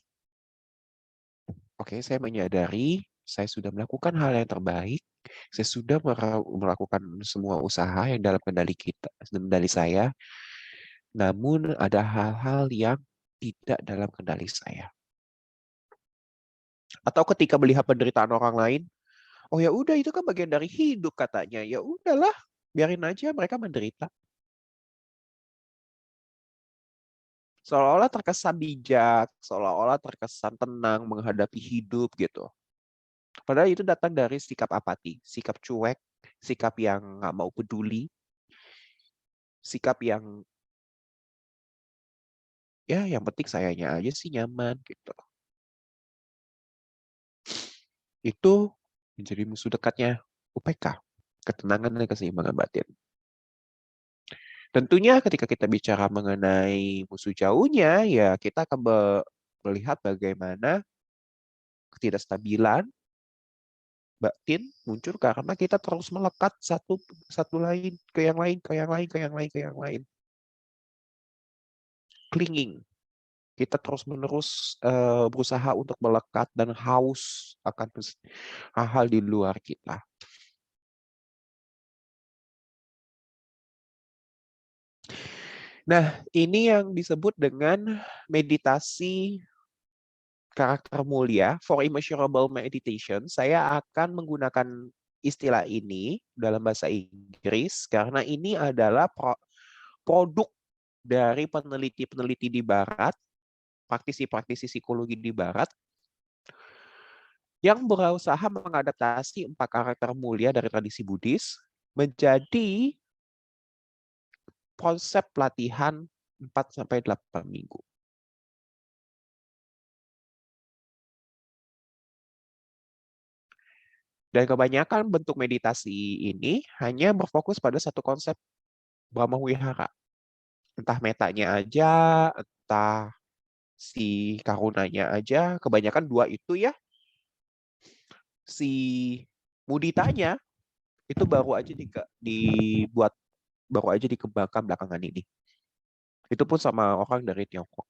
S5: oke, saya menyadari saya sudah melakukan hal yang terbaik, saya sudah melakukan semua usaha yang dalam kendali saya, namun ada hal-hal yang tidak dalam kendali saya. Atau ketika melihat penderitaan orang lain, oh ya udah itu kan bagian dari hidup katanya. Ya udahlah, biarin aja mereka menderita. Seolah-olah terkesan bijak, seolah-olah terkesan tenang menghadapi hidup gitu. Padahal itu datang dari sikap apati, sikap cuek, sikap yang nggak mau peduli, sikap yang ya yang penting sayanya aja sih nyaman gitu. Itu menjadi musuh dekatnya UPK, ketenangan dan keseimbangan batin. Tentunya ketika kita bicara mengenai musuh jauhnya, ya kita akan melihat bagaimana ketidakstabilan batin muncul karena kita terus melekat satu lain ke yang lain, ke yang lain, ke yang lain, ke yang lain. Clinging. Kita terus-menerus berusaha untuk melekat dan haus akan hal-hal di luar kita. Nah, ini yang disebut dengan meditasi karakter mulia, for immeasurable meditation. Saya akan menggunakan istilah ini dalam bahasa Inggris karena ini adalah produk dari peneliti-peneliti di Barat, praktisi-praktisi psikologi di Barat, yang berusaha mengadaptasi 4 karakter mulia dari tradisi Buddhis menjadi konsep pelatihan 4-8 minggu. Dan kebanyakan bentuk meditasi ini hanya berfokus pada satu konsep Brahma Wihara. Entah metanya aja, entah si karunanya aja, kebanyakan 2 itu ya. Si muditanya itu baru aja dikembangkan belakangan ini. Itu pun sama orang dari Tiongkok.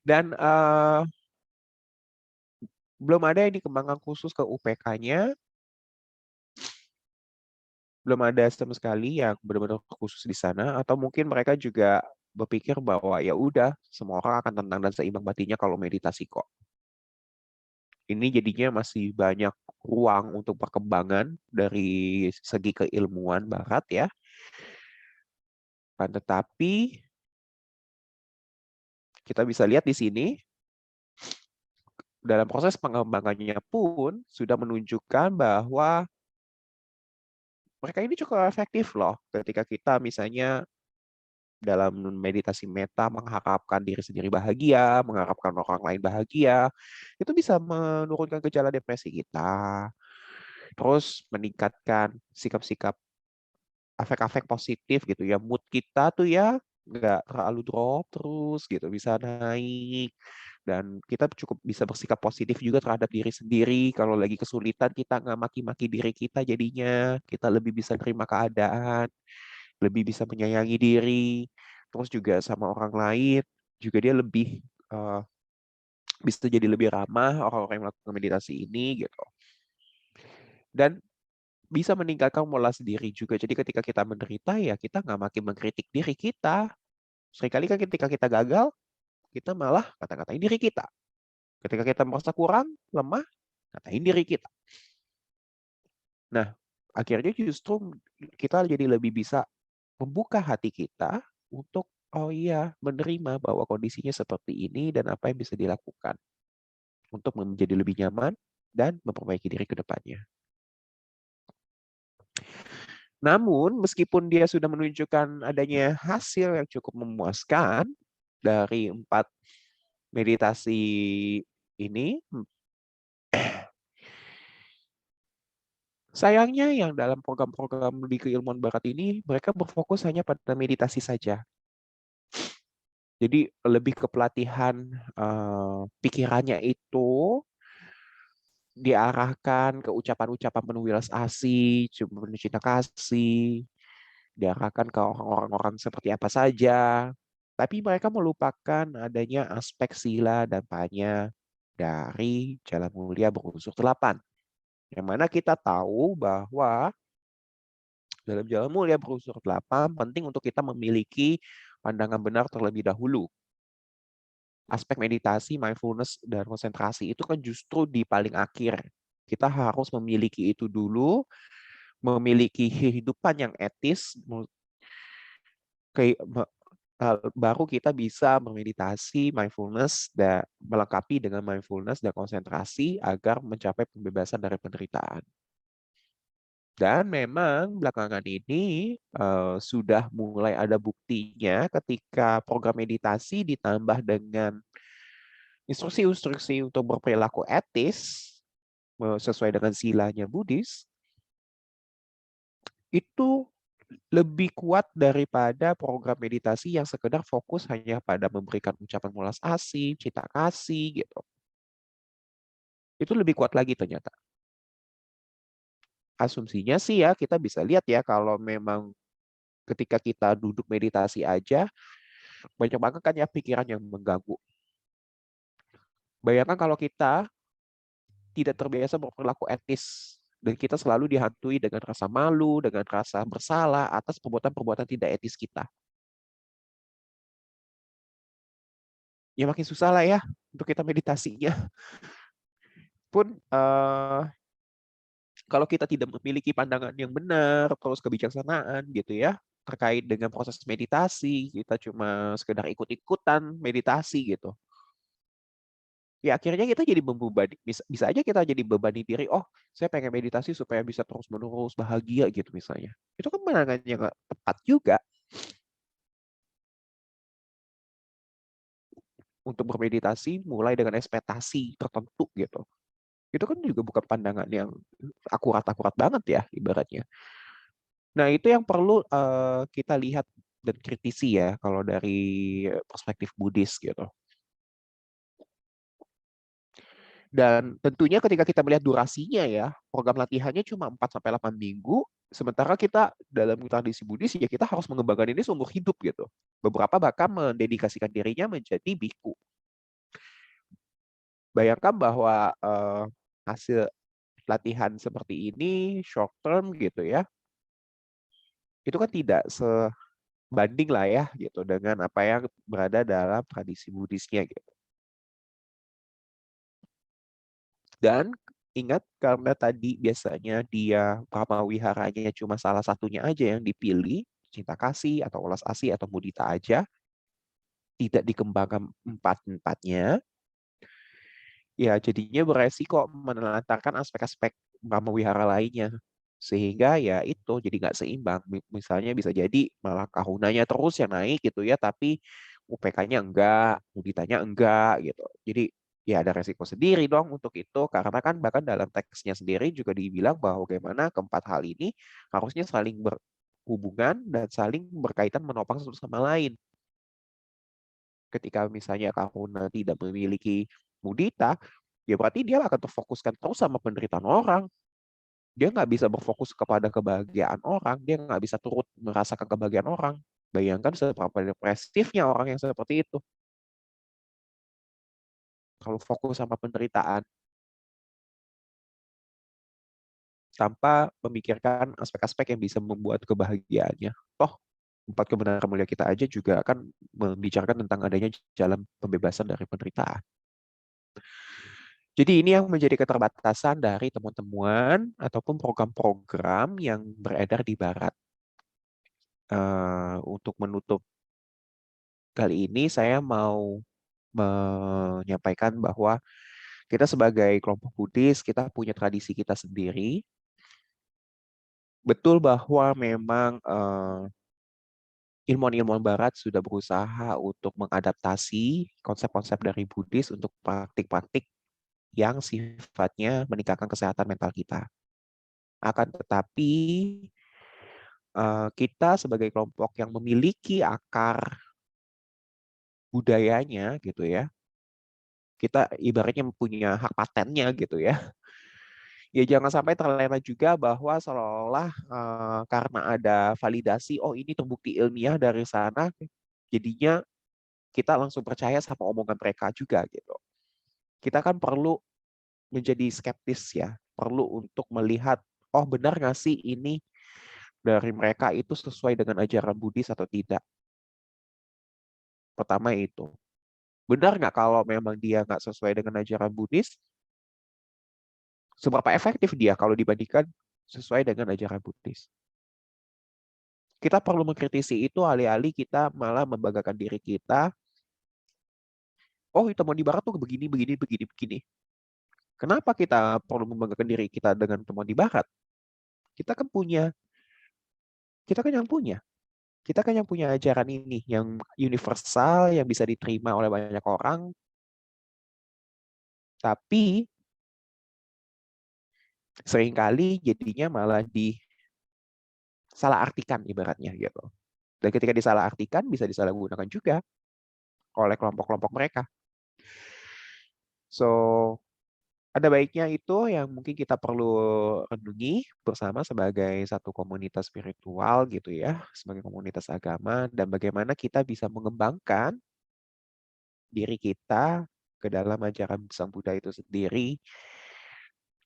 S5: Dan Belum ada yang dikembangkan khusus ke UPK-nya, belum ada sama sekali yang benar-benar khusus di sana, atau mungkin mereka juga berpikir bahwa ya udah semua orang akan tenang dan seimbang batinnya kalau meditasi kok. Ini jadinya masih banyak ruang untuk perkembangan dari segi keilmuan barat ya. Tetapi kita bisa lihat di sini dalam proses pengembangannya pun sudah menunjukkan bahwa mereka ini cukup efektif loh ketika kita misalnya dalam meditasi meta mengharapkan diri sendiri bahagia, mengharapkan orang lain bahagia, itu bisa menurunkan gejala depresi kita, terus meningkatkan sikap-sikap afek-afek positif gitu ya, mood kita tuh ya nggak terlalu drop terus gitu, bisa naik, dan kita cukup bisa bersikap positif juga terhadap diri sendiri. Kalau lagi kesulitan kita nggak maki-maki diri kita, jadinya kita lebih bisa terima keadaan, lebih bisa menyayangi diri, terus juga sama orang lain juga dia lebih eh, bisa jadi lebih ramah orang-orang yang melakukan meditasi ini gitu. Dan bisa meningkatkan moral diri juga. Jadi ketika kita menderita ya kita nggak makin mengkritik diri kita. Seringkali kan ketika kita gagal, kita malah kata-katain diri kita. Ketika kita merasa kurang, lemah, katain diri kita. Nah, akhirnya justru kita jadi lebih bisa membuka hati kita untuk, oh iya, menerima bahwa kondisinya seperti ini dan apa yang bisa dilakukan untuk menjadi lebih nyaman dan memperbaiki diri ke depannya. Namun, meskipun dia sudah menunjukkan adanya hasil yang cukup memuaskan dari 4 meditasi ini, sayangnya yang dalam program-program di keilmuan barat ini, mereka berfokus hanya pada meditasi saja. Jadi lebih ke pelatihan pikirannya itu diarahkan ke ucapan-ucapan penuh welas asih, penuh cinta kasih, diarahkan ke orang-orang seperti apa saja. Tapi mereka melupakan adanya aspek sila dan panya dari Jalan Mulia berunsur 8. Yang mana kita tahu bahwa dalam Jalan Mulia berunsur 8 penting untuk kita memiliki pandangan benar terlebih dahulu. Aspek meditasi, mindfulness, dan konsentrasi itu kan justru di paling akhir. Kita harus memiliki itu dulu, memiliki kehidupan yang etis, baru kita bisa memeditasi mindfulness dan melengkapi dengan mindfulness dan konsentrasi agar mencapai pembebasan dari penderitaan. Dan memang belakangan ini sudah mulai ada buktinya ketika program meditasi ditambah dengan instruksi-instruksi untuk berperilaku etis sesuai dengan silanya Buddhis, itu lebih kuat daripada program meditasi yang sekedar fokus hanya pada memberikan ucapan welas asih, cinta kasih gitu. Itu lebih kuat lagi ternyata. Asumsinya sih ya kita bisa lihat ya kalau memang ketika kita duduk meditasi aja banyak banget kan ya pikiran yang mengganggu. Bayangkan kalau kita tidak terbiasa berperilaku etis dan kita selalu dihantui dengan rasa malu, dengan rasa bersalah atas perbuatan-perbuatan tidak etis kita. Ya makin susah lah ya untuk kita meditasinya. Pun kalau kita tidak memiliki pandangan yang benar, terus kebijaksanaan gitu ya, terkait dengan proses meditasi, kita cuma sekedar ikut-ikutan meditasi gitu. Ya akhirnya kita jadi membebani, bisa aja kita jadi bebani diri, oh saya pengen meditasi supaya bisa terus-menerus bahagia gitu misalnya. Itu kan pandangan yang nggak tepat juga. Untuk bermeditasi mulai dengan ekspektasi tertentu gitu. Itu kan juga bukan pandangan yang akurat-akurat banget ya ibaratnya. Nah, itu yang perlu kita lihat dan kritisi ya kalau dari perspektif Buddhis gitu. Dan tentunya ketika kita melihat durasinya ya, program latihannya cuma 4-8 minggu, sementara kita dalam tradisi Buddhis ya kita harus mengembangkan ini seumur hidup gitu. Beberapa bahkan mendedikasikan dirinya menjadi biku. Bayangkan bahwa hasil latihan seperti ini short term gitu ya, itu kan tidak sebanding lah ya gitu dengan apa yang berada dalam tradisi Buddhisnya gitu. Dan ingat karena tadi biasanya dia Brahma Wiharanya cuma salah satunya aja yang dipilih, cinta kasih atau welas asih atau mudita aja, tidak dikembangkan empat-empatnya, ya jadinya beresiko menelantarkan aspek-aspek Brahma Wihara lainnya. Sehingga ya itu jadi nggak seimbang. Misalnya bisa jadi malah kahunanya terus yang naik gitu ya, tapi UPK-nya enggak, muditanya enggak gitu. Jadi ya ada resiko sendiri dong untuk itu, karena kan bahkan dalam teksnya sendiri juga dibilang bahwa bagaimana keempat hal ini harusnya saling berhubungan dan saling berkaitan menopang satu sama lain. Ketika misalnya Kahuna tidak memiliki mudita, ya berarti dia akan terfokuskan terus sama penderitaan orang. Dia nggak bisa berfokus kepada kebahagiaan orang, dia nggak bisa turut merasakan kebahagiaan orang. Bayangkan seberapa depresifnya orang yang seperti itu. Kalau fokus sama penderitaan, tanpa memikirkan aspek-aspek yang bisa membuat kebahagiaannya. Toh, empat kebenaran mulia kita aja juga akan membicarakan tentang adanya jalan pembebasan dari penderitaan. Jadi ini yang menjadi keterbatasan dari temuan-temuan ataupun program-program yang beredar di Barat. Untuk menutup kali ini, saya mau menyampaikan bahwa kita sebagai kelompok Buddhis, kita punya tradisi kita sendiri. Betul bahwa memang ilmuwan-ilmuwan Barat sudah berusaha untuk mengadaptasi konsep-konsep dari Buddhis untuk praktik-praktik yang sifatnya meningkatkan kesehatan mental kita. Akan tetapi kita sebagai kelompok yang memiliki akar budayanya gitu ya, kita ibaratnya punya hak patennya gitu ya. Ya jangan sampai terlena juga bahwa seolah-olah karena ada validasi, oh ini terbukti ilmiah dari sana, jadinya kita langsung percaya sama omongan mereka juga gitu. Kita kan perlu menjadi skeptis ya, perlu untuk melihat, oh benar nggak sih ini dari mereka itu sesuai dengan ajaran Buddhis atau tidak. Pertama itu. Benar nggak kalau memang dia nggak sesuai dengan ajaran Buddhis, seberapa efektif dia kalau dibandingkan sesuai dengan ajaran Buddhis. Kita perlu mengkritisi itu alih-alih kita malah membanggakan diri kita. Oh, temuan di Barat tuh begini, begini, begini, begini. Kenapa kita perlu membanggakan diri kita dengan temuan di Barat? Kita kan punya, kita kan yang punya. Kita kan yang punya ajaran ini, yang universal, yang bisa diterima oleh banyak orang. Tapi seringkali jadinya malah disalah artikan ibaratnya gitu. Dan ketika disalah artikan bisa disalahgunakan juga oleh kelompok-kelompok mereka. So, ada baiknya itu yang mungkin kita perlu renungi bersama sebagai satu komunitas spiritual gitu ya, sebagai komunitas agama, dan bagaimana kita bisa mengembangkan diri kita ke dalam ajaran Sang Buddha itu sendiri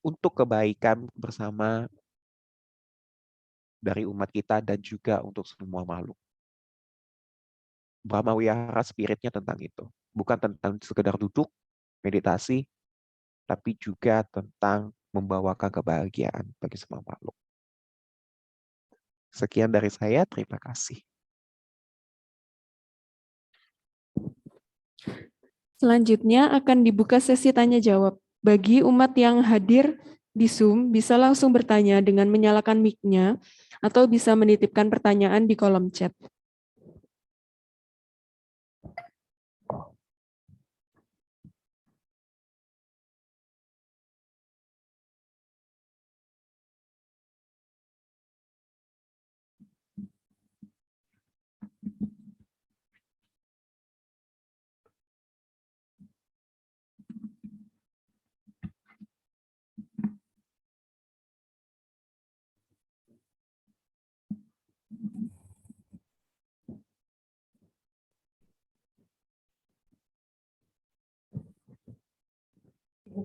S5: untuk kebaikan bersama dari umat kita dan juga untuk semua makhluk. Brahma Wihara spiritnya tentang itu. Bukan tentang sekedar duduk, meditasi, tapi juga tentang membawakan kebahagiaan bagi semua makhluk. Sekian dari saya, terima kasih.
S1: Selanjutnya akan dibuka sesi tanya jawab. Bagi umat yang hadir di Zoom, bisa langsung bertanya dengan menyalakan mic-nya atau bisa menitipkan pertanyaan di kolom chat.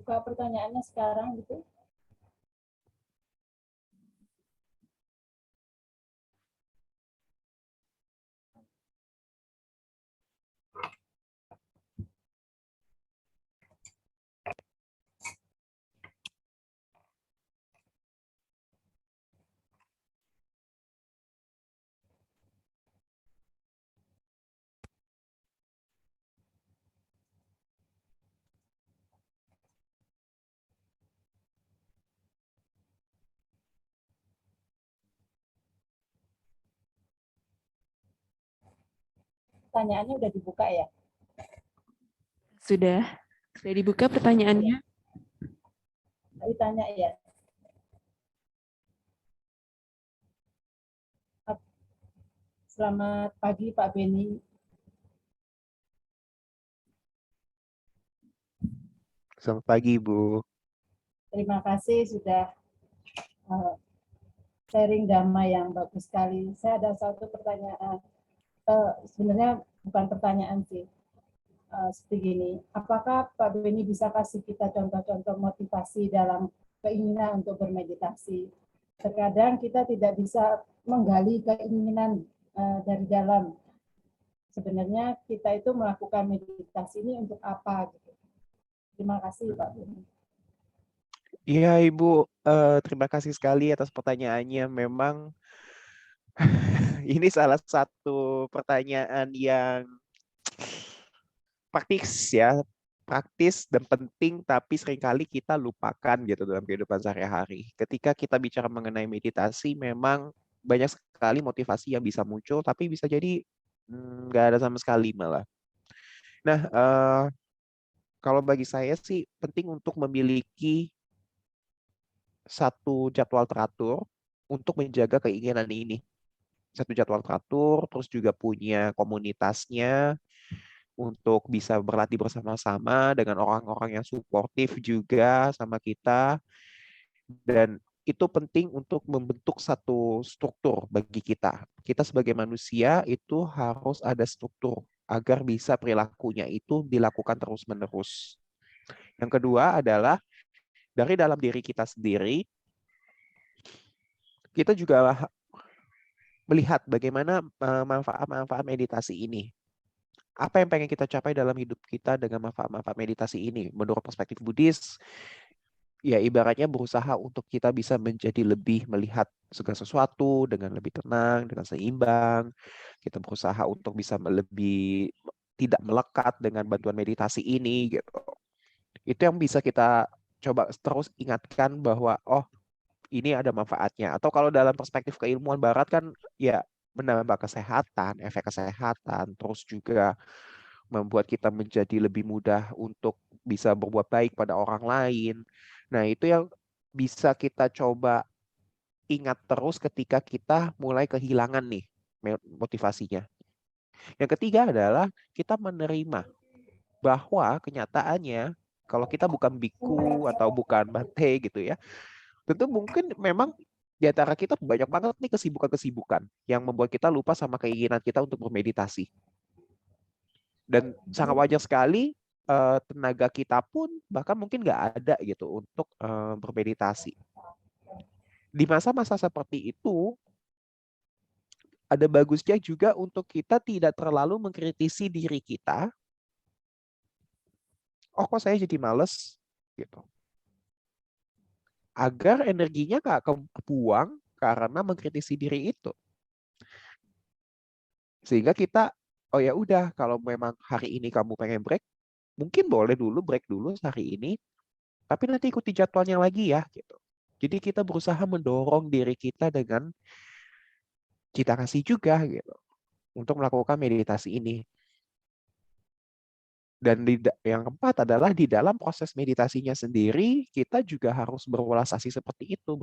S6: dibuka pertanyaannya sekarang gitu. Pertanyaannya udah dibuka ya?
S1: Sudah dibuka pertanyaannya.
S6: Ditanya ya. Selamat pagi Pak Beni.
S5: Selamat pagi, Bu.
S6: Terima kasih sudah sharing Dhamma yang bagus sekali. Saya ada satu pertanyaan. Sebenarnya bukan pertanyaan sih. Seperti gini, apakah Pak Beni bisa kasih kita contoh-contoh motivasi dalam keinginan untuk bermeditasi? Terkadang kita tidak bisa menggali keinginan dari dalam. Sebenarnya kita itu melakukan meditasi ini untuk apa? Gitu. Terima kasih Pak Beni.
S5: Iya, Ibu. Terima kasih sekali atas pertanyaannya. Memang ini salah satu pertanyaan yang praktis dan penting, tapi seringkali kita lupakan gitu dalam kehidupan sehari-hari. Ketika kita bicara mengenai meditasi, memang banyak sekali motivasi yang bisa muncul, tapi bisa jadi nggak ada sama sekali malah. Nah, kalau bagi saya sih penting untuk memiliki satu jadwal teratur untuk menjaga keinginan ini. Satu jadwal teratur, terus juga punya komunitasnya, untuk bisa berlatih bersama-sama dengan orang-orang yang suportif juga sama kita. Dan itu penting untuk membentuk satu struktur bagi kita. Kita sebagai manusia itu harus ada struktur agar bisa perilakunya itu dilakukan terus-menerus. Yang kedua adalah dari dalam diri kita sendiri, kita juga melihat bagaimana manfaat-manfaat meditasi ini. Apa yang pengen kita capai dalam hidup kita dengan manfaat-manfaat meditasi ini? Menurut perspektif Buddhis, ya ibaratnya berusaha untuk kita bisa menjadi lebih melihat segala sesuatu dengan lebih tenang, dengan seimbang. Kita berusaha untuk bisa lebih tidak melekat dengan bantuan meditasi ini gitu. Itu yang bisa kita coba terus ingatkan bahwa oh ini ada manfaatnya. Atau kalau dalam perspektif keilmuan barat kan ya menambah kesehatan, efek kesehatan, terus juga membuat kita menjadi lebih mudah untuk bisa berbuat baik pada orang lain. Nah, itu yang bisa kita coba ingat terus ketika kita mulai kehilangan nih motivasinya. Yang ketiga adalah kita menerima bahwa kenyataannya kalau kita bukan biku atau bukan bante gitu ya, tentu mungkin memang di antara kita banyak banget nih kesibukan-kesibukan yang membuat kita lupa sama keinginan kita untuk bermeditasi. Dan sangat wajar sekali tenaga kita pun bahkan mungkin nggak ada gitu untuk bermeditasi. Di masa-masa seperti itu, ada bagusnya juga untuk kita tidak terlalu mengkritisi diri kita. Oh kok saya jadi males gitu. Agar energinya nggak kebuang karena mengkritisi diri itu. Sehingga kita, oh ya udah kalau memang hari ini kamu pengen break, mungkin boleh dulu break dulu hari ini, tapi nanti ikuti jadwalnya lagi ya gitu. Jadi kita berusaha mendorong diri kita dengan cita kasih juga gitu untuk melakukan meditasi ini. Dan yang keempat adalah di dalam proses meditasinya sendiri, kita juga harus berwelas asih seperti itu,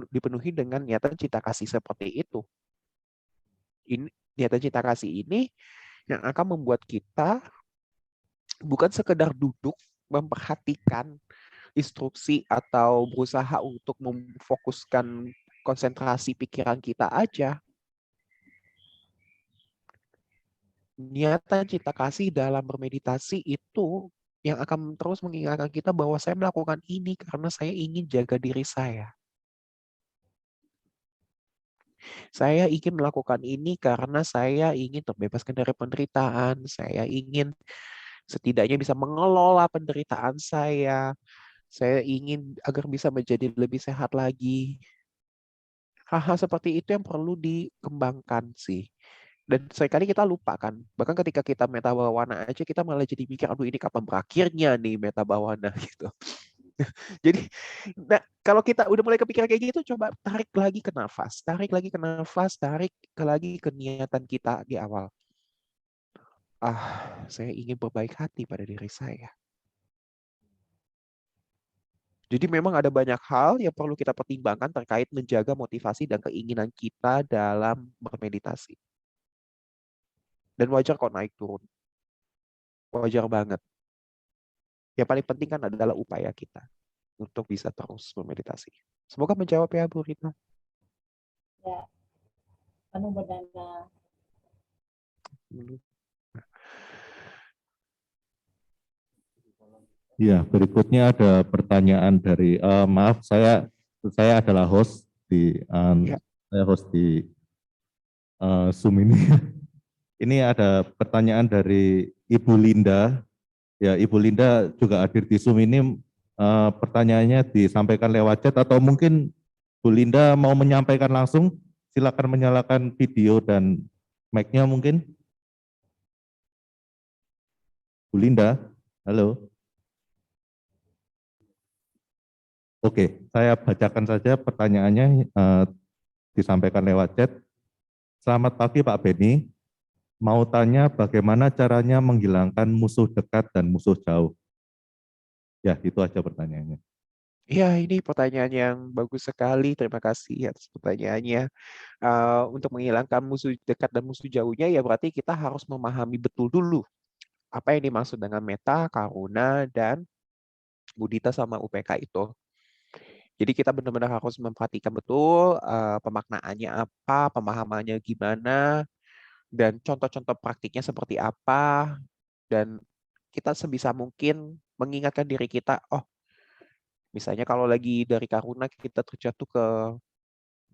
S5: dipenuhi dengan niatan cita kasih seperti itu. Niatan cita kasih ini yang akan membuat kita bukan sekedar duduk memperhatikan instruksi atau berusaha untuk memfokuskan konsentrasi pikiran kita aja. Niatan cita kasih dalam bermeditasi itu yang akan terus mengingatkan kita bahwa saya melakukan ini karena saya ingin jaga diri saya. Saya ingin melakukan ini karena saya ingin terbebaskan dari penderitaan. Saya ingin setidaknya bisa mengelola penderitaan saya. Saya ingin agar bisa menjadi lebih sehat lagi. Hal-hal seperti itu yang perlu dikembangkan sih. Dan seringkali kita lupa kan. Bahkan ketika kita meta bawana aja kita malah jadi mikir, aduh ini kapan berakhirnya nih meta bawana gitu. Jadi, nah, kalau kita udah mulai kepikiran kayak gitu, coba tarik lagi ke nafas, tarik lagi ke niatan kita di awal. Saya ingin berbaik hati pada diri saya. Jadi memang ada banyak hal yang perlu kita pertimbangkan terkait menjaga motivasi dan keinginan kita dalam bermeditasi. Dan wajar kok naik turun. Wajar banget. Yang paling penting kan adalah upaya kita untuk bisa terus bermeditasi. Semoga menjawab ya Bu Rita.
S6: Ya, anu berdana.
S2: Ya, berikutnya ada pertanyaan dari maaf saya adalah host di
S5: Ya.
S2: saya host di Zoom ini. Ini ada pertanyaan dari Ibu Linda. Ya, Ibu Linda juga hadir di Zoom ini. Pertanyaannya disampaikan lewat chat atau mungkin Bu Linda mau menyampaikan langsung. Silakan menyalakan video dan mic-nya mungkin. Bu Linda, halo. Oke, saya bacakan saja pertanyaannya disampaikan lewat chat. Selamat pagi Pak Beni, mau tanya bagaimana caranya menghilangkan musuh dekat dan musuh jauh? Ya, itu aja pertanyaannya.
S5: Ya, ini pertanyaan yang bagus sekali. Terima kasih atas pertanyaannya. Untuk menghilangkan musuh dekat dan musuh jauhnya, ya berarti kita harus memahami betul dulu apa yang dimaksud dengan meta, karuna, dan mudita sama UPK itu. Jadi kita benar-benar harus memperhatikan betul pemaknaannya apa, pemahamannya gimana, dan contoh-contoh praktiknya seperti apa, dan kita sebisa mungkin mengingatkan diri kita, oh misalnya kalau lagi dari karuna kita terjatuh ke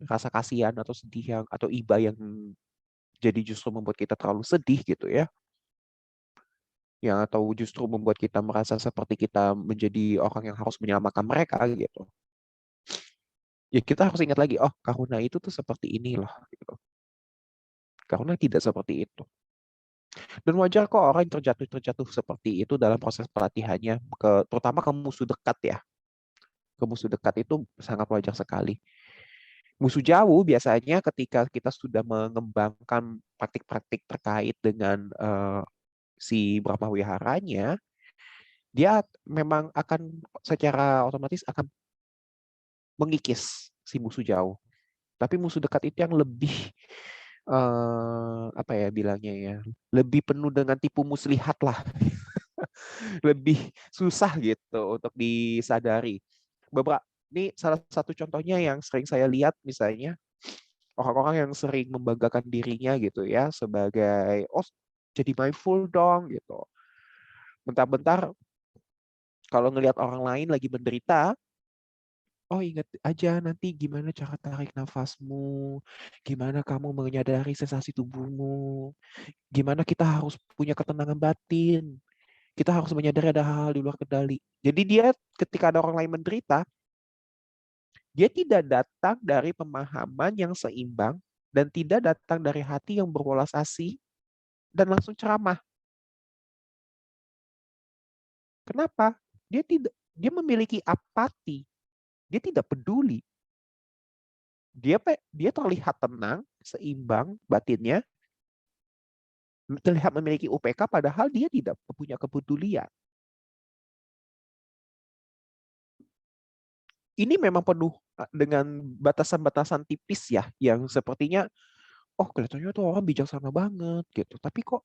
S5: rasa kasihan atau sedih atau iba yang jadi justru membuat kita terlalu sedih gitu ya. Yang atau justru membuat kita merasa seperti kita menjadi orang yang harus menyelamatkan mereka gitu. Ya kita harus ingat lagi, oh karuna itu tuh seperti ini loh. Gitu. Karuna tidak seperti itu. Dan wajar kok orang yang terjatuh seperti itu dalam proses pelatihannya, terutama ke musuh dekat ya. Ke musuh dekat itu sangat wajar sekali. Musuh jauh biasanya ketika kita sudah mengembangkan praktik-praktik terkait dengan si Brahma Wiharanya, dia memang akan secara otomatis akan mengikis si musuh jauh. Tapi musuh dekat itu yang lebih apa ya bilangnya ya, lebih penuh dengan tipu muslihat lah, lebih susah gitu untuk disadari. Ini salah satu contohnya yang sering saya lihat misalnya orang-orang yang sering membanggakan dirinya gitu ya sebagai jadi mindful dong gitu. Bentar-bentar kalau ngelihat orang lain lagi menderita, oh ingat aja nanti gimana cara tarik nafasmu, gimana kamu menyadari sensasi tubuhmu, gimana kita harus punya ketenangan batin, kita harus menyadari ada hal-hal di luar kendali. Jadi dia ketika ada orang lain menderita, dia tidak datang dari pemahaman yang seimbang dan tidak datang dari hati yang berwelas asih dan langsung ceramah. Kenapa? Dia memiliki apati. Dia tidak peduli. Dia terlihat tenang, seimbang batinnya, terlihat memiliki UPK padahal dia tidak punya kepedulian. Ini memang penuh dengan batasan-batasan tipis ya, yang sepertinya oh kelihatannya tuh orang bijaksana banget gitu, tapi kok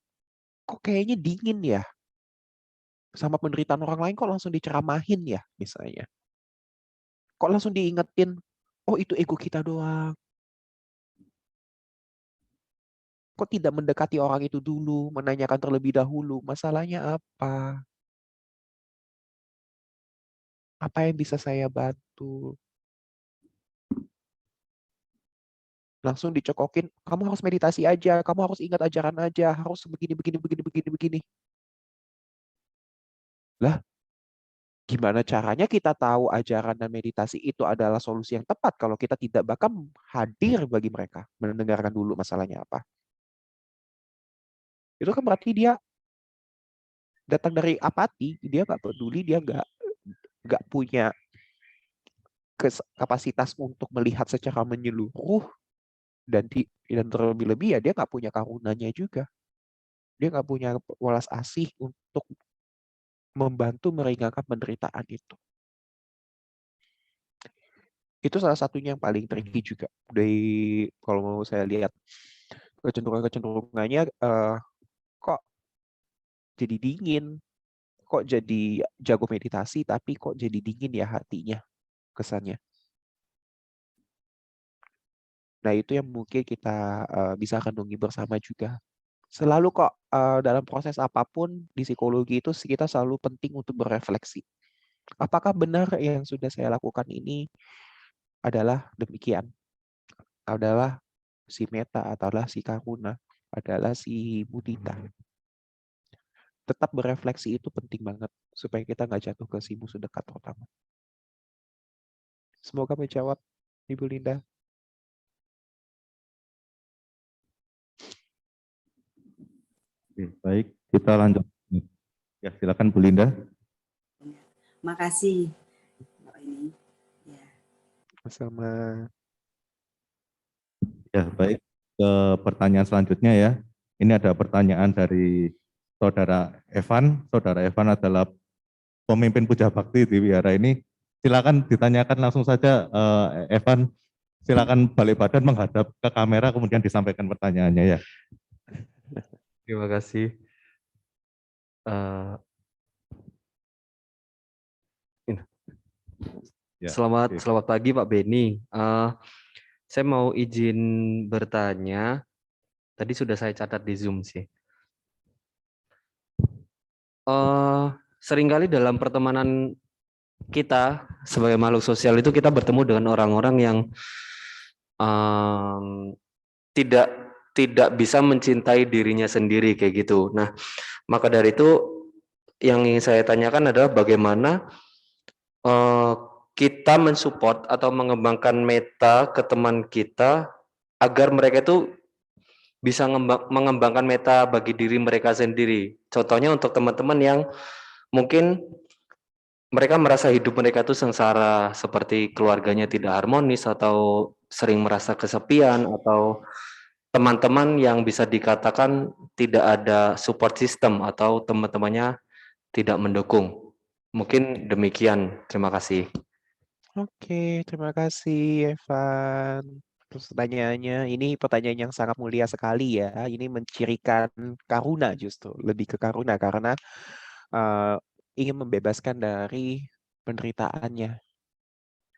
S5: kayaknya dingin ya sama penderitaan orang lain, kok langsung diceramahin ya misalnya. Kok langsung diingetin, oh itu ego kita doang. Kok tidak mendekati orang itu dulu, menanyakan terlebih dahulu, masalahnya apa? Apa yang bisa saya bantu? Langsung dicekokin, kamu harus meditasi aja, kamu harus ingat ajaran aja, harus begini, begini, begini, begini, begini. Lah, gimana caranya kita tahu ajaran dan meditasi itu adalah solusi yang tepat kalau kita tidak bahkan hadir bagi mereka, mendengarkan dulu masalahnya apa. Itu kan berarti dia datang dari apati, dia nggak peduli, dia nggak punya kapasitas untuk melihat secara menyeluruh, dan terlebih-lebih ya dia nggak punya karunanya juga. Dia nggak punya welas asih untuk membantu meringankan penderitaan itu. Itu salah satunya yang paling tricky juga. Dari kalau mau saya lihat kecenderungannya, kok jadi dingin, kok jadi jago meditasi tapi kok jadi dingin ya hatinya kesannya. Nah itu yang mungkin kita bisa renungi bersama juga. Selalu kok dalam proses apapun di psikologi itu kita selalu penting untuk berefleksi. Apakah benar yang sudah saya lakukan ini adalah demikian? Adalah si Meta, adalah si Karuna, adalah si Mudita. Tetap berefleksi itu penting banget supaya kita nggak jatuh ke si musuh dekat terutama. Semoga menjawab, Ibu Linda.
S2: Oke, baik, kita lanjut. Ya, silakan Bu Linda.
S7: Makasih. Ini. Ya.
S5: Sama.
S2: Ya, baik. Ke pertanyaan selanjutnya ya. Ini ada pertanyaan dari Saudara Evan. Saudara Evan adalah pemimpin puja bakti di wihara ini. Silakan ditanyakan langsung saja, Evan. Silakan balik badan menghadap ke kamera kemudian disampaikan pertanyaannya ya.
S4: Terima kasih.
S2: Ya,
S4: Selamat
S2: oke.
S4: selamat pagi Pak Beni. Saya mau izin bertanya. Tadi sudah saya catat di Zoom sih. Seringkali dalam pertemanan kita sebagai makhluk sosial itu kita bertemu dengan orang-orang yang tidak bisa mencintai dirinya sendiri kayak gitu. Nah, maka dari itu yang ingin saya tanyakan adalah bagaimana kita mensupport atau mengembangkan meta ke teman kita agar mereka itu bisa mengembangkan meta bagi diri mereka sendiri. Contohnya untuk teman-teman yang mungkin mereka merasa hidup mereka itu sengsara, seperti keluarganya tidak harmonis atau sering merasa kesepian, atau teman-teman yang bisa dikatakan tidak ada support system atau teman-temannya tidak mendukung. Mungkin demikian. Terima kasih.
S5: Oke, terima kasih Evan. Terus pertanyaannya, ini pertanyaan yang sangat mulia sekali ya. Ini mencirikan karuna justru, lebih ke karuna karena ingin membebaskan dari penderitaannya.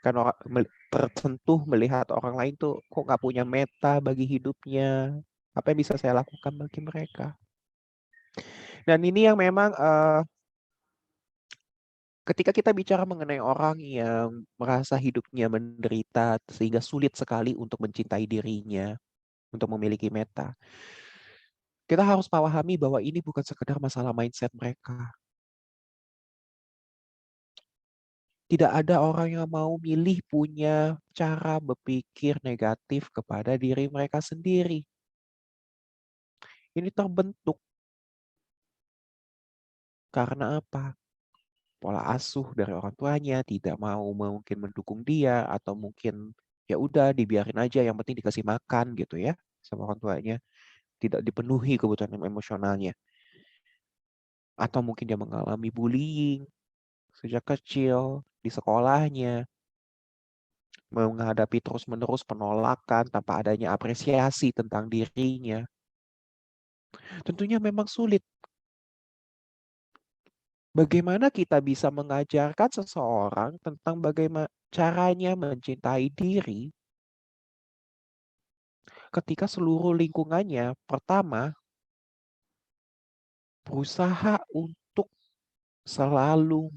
S5: Kan orang tersentuh melihat orang lain tuh kok nggak punya meta bagi hidupnya. Apa yang bisa saya lakukan bagi mereka? Dan ini yang memang ketika kita bicara mengenai orang yang merasa hidupnya menderita sehingga sulit sekali untuk mencintai dirinya, untuk memiliki meta, kita harus memahami bahwa ini bukan sekedar masalah mindset mereka. Tidak ada orang yang mau milih punya cara berpikir negatif kepada diri mereka sendiri. Ini terbentuk karena apa? Pola asuh dari orang tuanya tidak mau mungkin mendukung dia, atau mungkin ya udah dibiarin aja, yang penting dikasih makan gitu ya sama orang tuanya, tidak dipenuhi kebutuhan emosionalnya. Atau mungkin dia mengalami bullying sejak kecil di sekolahnya, menghadapi terus-menerus penolakan tanpa adanya apresiasi tentang dirinya. Tentunya memang sulit. Bagaimana kita bisa mengajarkan seseorang tentang bagaimana caranya mencintai diri ketika seluruh lingkungannya pertama berusaha untuk selalu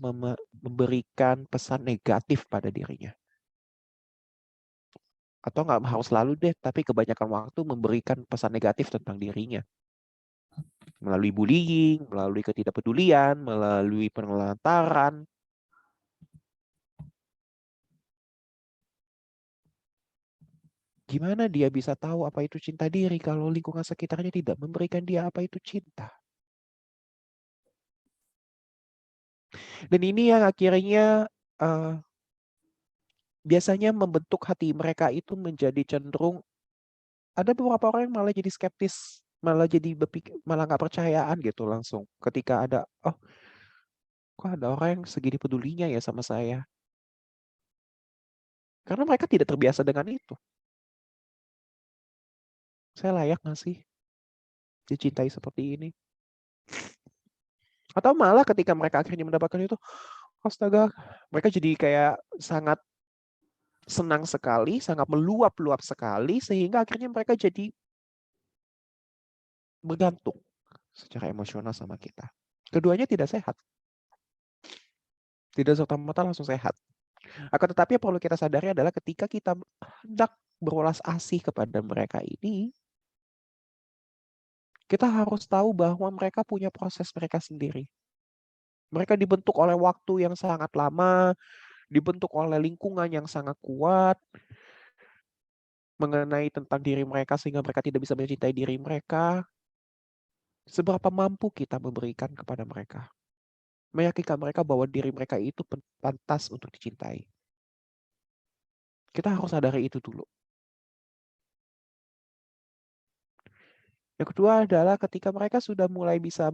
S5: memberikan pesan negatif pada dirinya. Atau nggak harus selalu deh, tapi kebanyakan waktu memberikan pesan negatif tentang dirinya. Melalui bullying, melalui ketidakpedulian, melalui penelantaran. Gimana dia bisa tahu apa itu cinta diri kalau lingkungan sekitarnya tidak memberikan dia apa itu cinta? Dan ini yang akhirnya biasanya membentuk hati mereka itu menjadi cenderung, ada beberapa orang yang malah jadi skeptis, malah jadi berpikir, malah nggak percayaan gitu langsung ketika ada, oh kok ada orang yang segini pedulinya ya sama saya. Karena mereka tidak terbiasa dengan itu. Saya layak nggak sih dicintai seperti ini? Atau malah ketika mereka akhirnya mendapatkan itu, astaga, mereka jadi kayak sangat senang sekali, sangat meluap-luap sekali, sehingga akhirnya mereka jadi bergantung secara emosional sama kita. Keduanya tidak sehat. Tidak serta-merta langsung sehat. Akan tetapi yang perlu kita sadari adalah ketika kita hendak berulas asih kepada mereka ini, kita harus tahu bahwa mereka punya proses mereka sendiri. Mereka dibentuk oleh waktu yang sangat lama, dibentuk oleh lingkungan yang sangat kuat, mengenai tentang diri mereka sehingga mereka tidak bisa mencintai diri mereka. Seberapa mampu kita memberikan kepada mereka. Meyakinkan mereka bahwa diri mereka itu pantas untuk dicintai. Kita harus sadari itu dulu. Yang kedua adalah ketika mereka sudah mulai bisa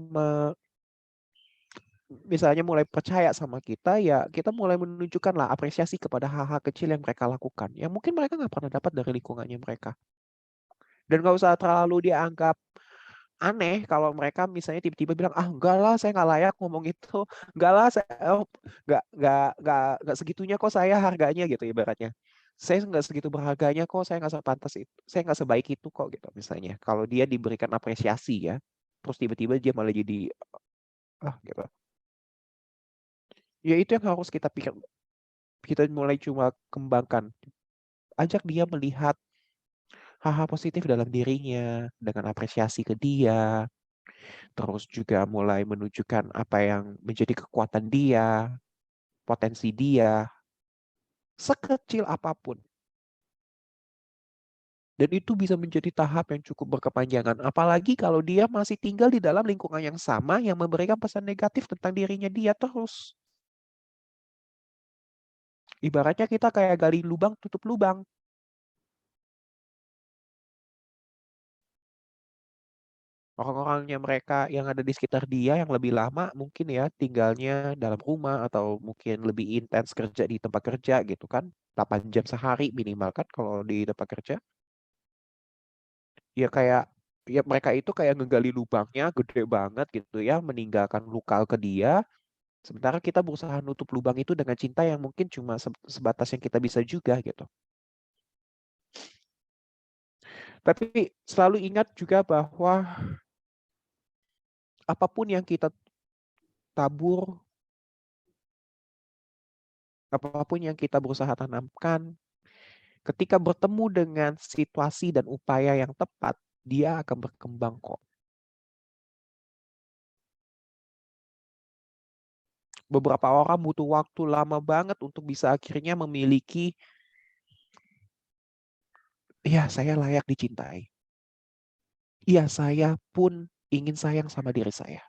S5: misalnya mulai percaya sama kita, ya kita mulai menunjukkanlah apresiasi kepada hal-hal kecil yang mereka lakukan. Yang mungkin mereka nggak pernah dapat dari lingkungannya mereka. Dan nggak usah terlalu dianggap aneh kalau mereka misalnya tiba-tiba bilang, ah enggak lah saya nggak layak ngomong itu, enggak lah saya nggak segitunya kok saya harganya gitu ibaratnya. Saya nggak segitu berharganya kok, saya nggak sepantas itu, saya nggak sebaik itu kok gitu misalnya. Kalau dia diberikan apresiasi ya, terus tiba-tiba dia malah jadi gitu. Ya itu yang harus kita pikir, kita mulai cuma kembangkan. Ajak dia melihat hal-hal positif dalam dirinya dengan apresiasi ke dia. Terus juga mulai menunjukkan apa yang menjadi kekuatan dia, potensi dia, sekecil apapun. Dan itu bisa menjadi tahap yang cukup berkepanjangan. Apalagi kalau dia masih tinggal di dalam lingkungan yang sama yang memberikan pesan negatif tentang dirinya dia terus. Ibaratnya kita kayak gali lubang, tutup lubang. Orang-orangnya mereka yang ada di sekitar dia yang lebih lama mungkin ya tinggalnya dalam rumah atau mungkin lebih intens kerja di tempat kerja gitu kan. 8 jam sehari minimal kan kalau di tempat kerja. Ya kayak ya mereka itu kayak ngegali lubangnya gede banget gitu ya, meninggalkan luka ke dia. Sementara kita berusaha nutup lubang itu dengan cinta yang mungkin cuma sebatas yang kita bisa juga gitu. Tapi selalu ingat juga bahwa apapun yang kita tabur, apapun yang kita berusaha tanamkan, ketika bertemu dengan situasi dan upaya yang tepat, dia akan berkembang kok. Beberapa orang butuh waktu lama banget untuk bisa akhirnya memiliki, ya saya layak dicintai. Iya, saya pun ingin sayang sama diri saya.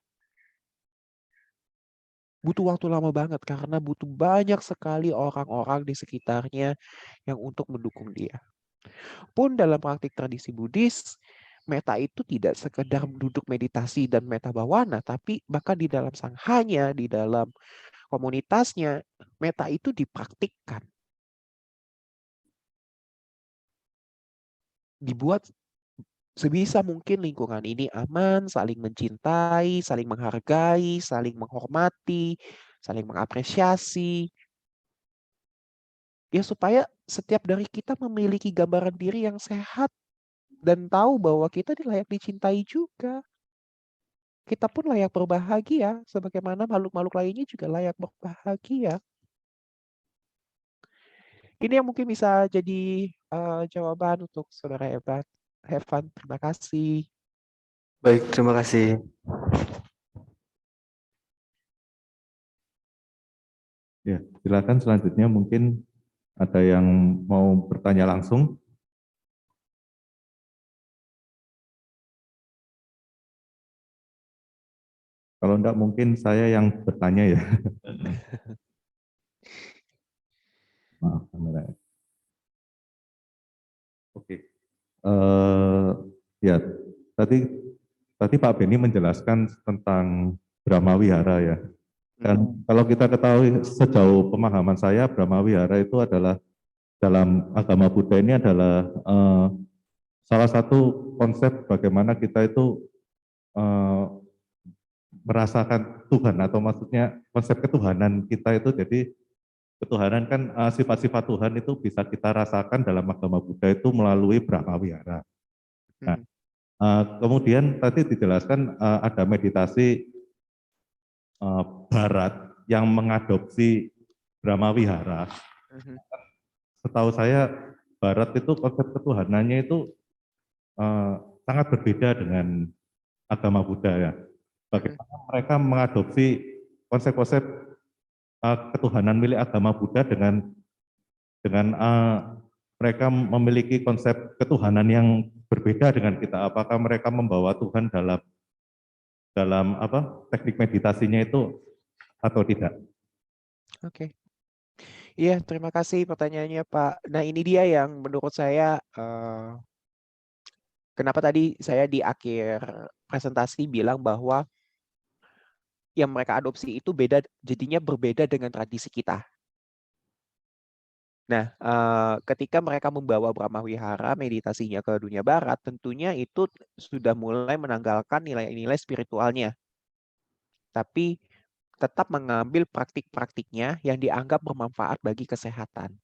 S5: Butuh waktu lama banget karena butuh banyak sekali orang-orang di sekitarnya yang untuk mendukung dia. Pun dalam praktik tradisi Buddhis, metta itu tidak sekedar duduk meditasi dan metta bawana, tapi bahkan di dalam sanghanya, di dalam komunitasnya, metta itu dipraktikkan. Dibuat sebisa mungkin lingkungan ini aman, saling mencintai, saling menghargai, saling menghormati, saling mengapresiasi. Ya supaya setiap dari kita memiliki gambaran diri yang sehat dan tahu bahwa kita layak dicintai juga. kita pun layak berbahagia, sebagaimana makhluk-makhluk lainnya juga layak berbahagia. Ini yang mungkin bisa jadi jawaban untuk Saudara Evan. Terima kasih.
S4: Baik, terima kasih.
S2: Ya, silakan selanjutnya mungkin ada yang mau bertanya langsung. Kalau enggak mungkin saya yang bertanya ya. Maaf, kamera. Oke. Ya, tadi Pak Beni menjelaskan tentang Brahma Wihara ya. Dan kalau kita ketahui sejauh pemahaman saya, Brahma Wihara itu adalah dalam agama Buddha ini adalah salah satu konsep bagaimana kita itu merasakan Tuhan, atau maksudnya konsep ketuhanan kita itu. Jadi ketuhanan kan sifat-sifat Tuhan itu bisa kita rasakan dalam agama Buddha itu melalui Brahma Wihara. Nah, kemudian tadi dijelaskan ada meditasi Barat yang mengadopsi Brahma Wihara. Setahu saya Barat itu konsep ketuhanannya itu sangat berbeda dengan agama Buddha ya. Bagaimana mereka mengadopsi konsep-konsep ketuhanan milik agama Buddha dengan mereka memiliki konsep ketuhanan yang berbeda dengan kita. Apakah mereka membawa Tuhan dalam teknik meditasinya itu atau tidak?
S5: Oke. Iya, terima kasih pertanyaannya, Pak. Nah, ini dia yang menurut saya kenapa tadi saya di akhir presentasi bilang bahwa yang mereka adopsi itu jadinya berbeda dengan tradisi kita. Nah, ketika mereka membawa Brahma Wihara meditasinya ke dunia barat, tentunya itu sudah mulai menanggalkan nilai-nilai spiritualnya. Tapi tetap mengambil praktik-praktiknya yang dianggap bermanfaat bagi kesehatan.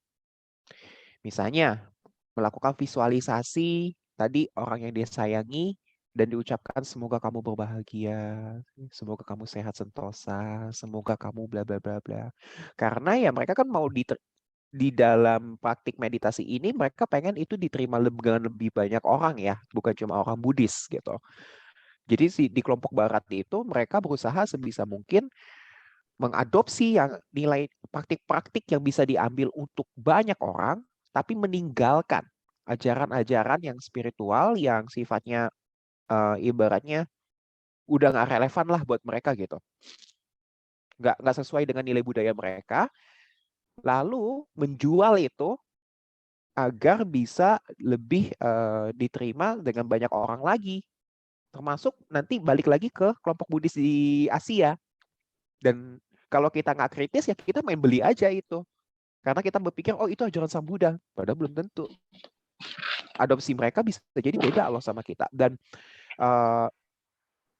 S5: Misalnya, melakukan visualisasi tadi orang yang dia sayangi dan diucapkan semoga kamu berbahagia, semoga kamu sehat sentosa, semoga kamu bla bla bla bla. Karena ya mereka kan mau di dalam praktik meditasi ini mereka pengen itu diterima dengan lebih banyak orang ya, bukan cuma orang Buddhis gitu. Jadi di kelompok barat itu mereka berusaha sebisa mungkin mengadopsi yang nilai praktik-praktik yang bisa diambil untuk banyak orang, tapi meninggalkan ajaran-ajaran yang spiritual yang sifatnya ibaratnya udah nggak relevan lah buat mereka gitu. Nggak sesuai dengan nilai budaya mereka, lalu menjual itu agar bisa lebih diterima dengan banyak orang lagi. Termasuk nanti balik lagi ke kelompok Buddhis di Asia. Dan kalau kita nggak kritis ya kita main beli aja itu. Karena kita berpikir, oh itu ajaran Sang Buddha. Padahal belum tentu. Adopsi mereka bisa jadi beda loh sama kita. Dan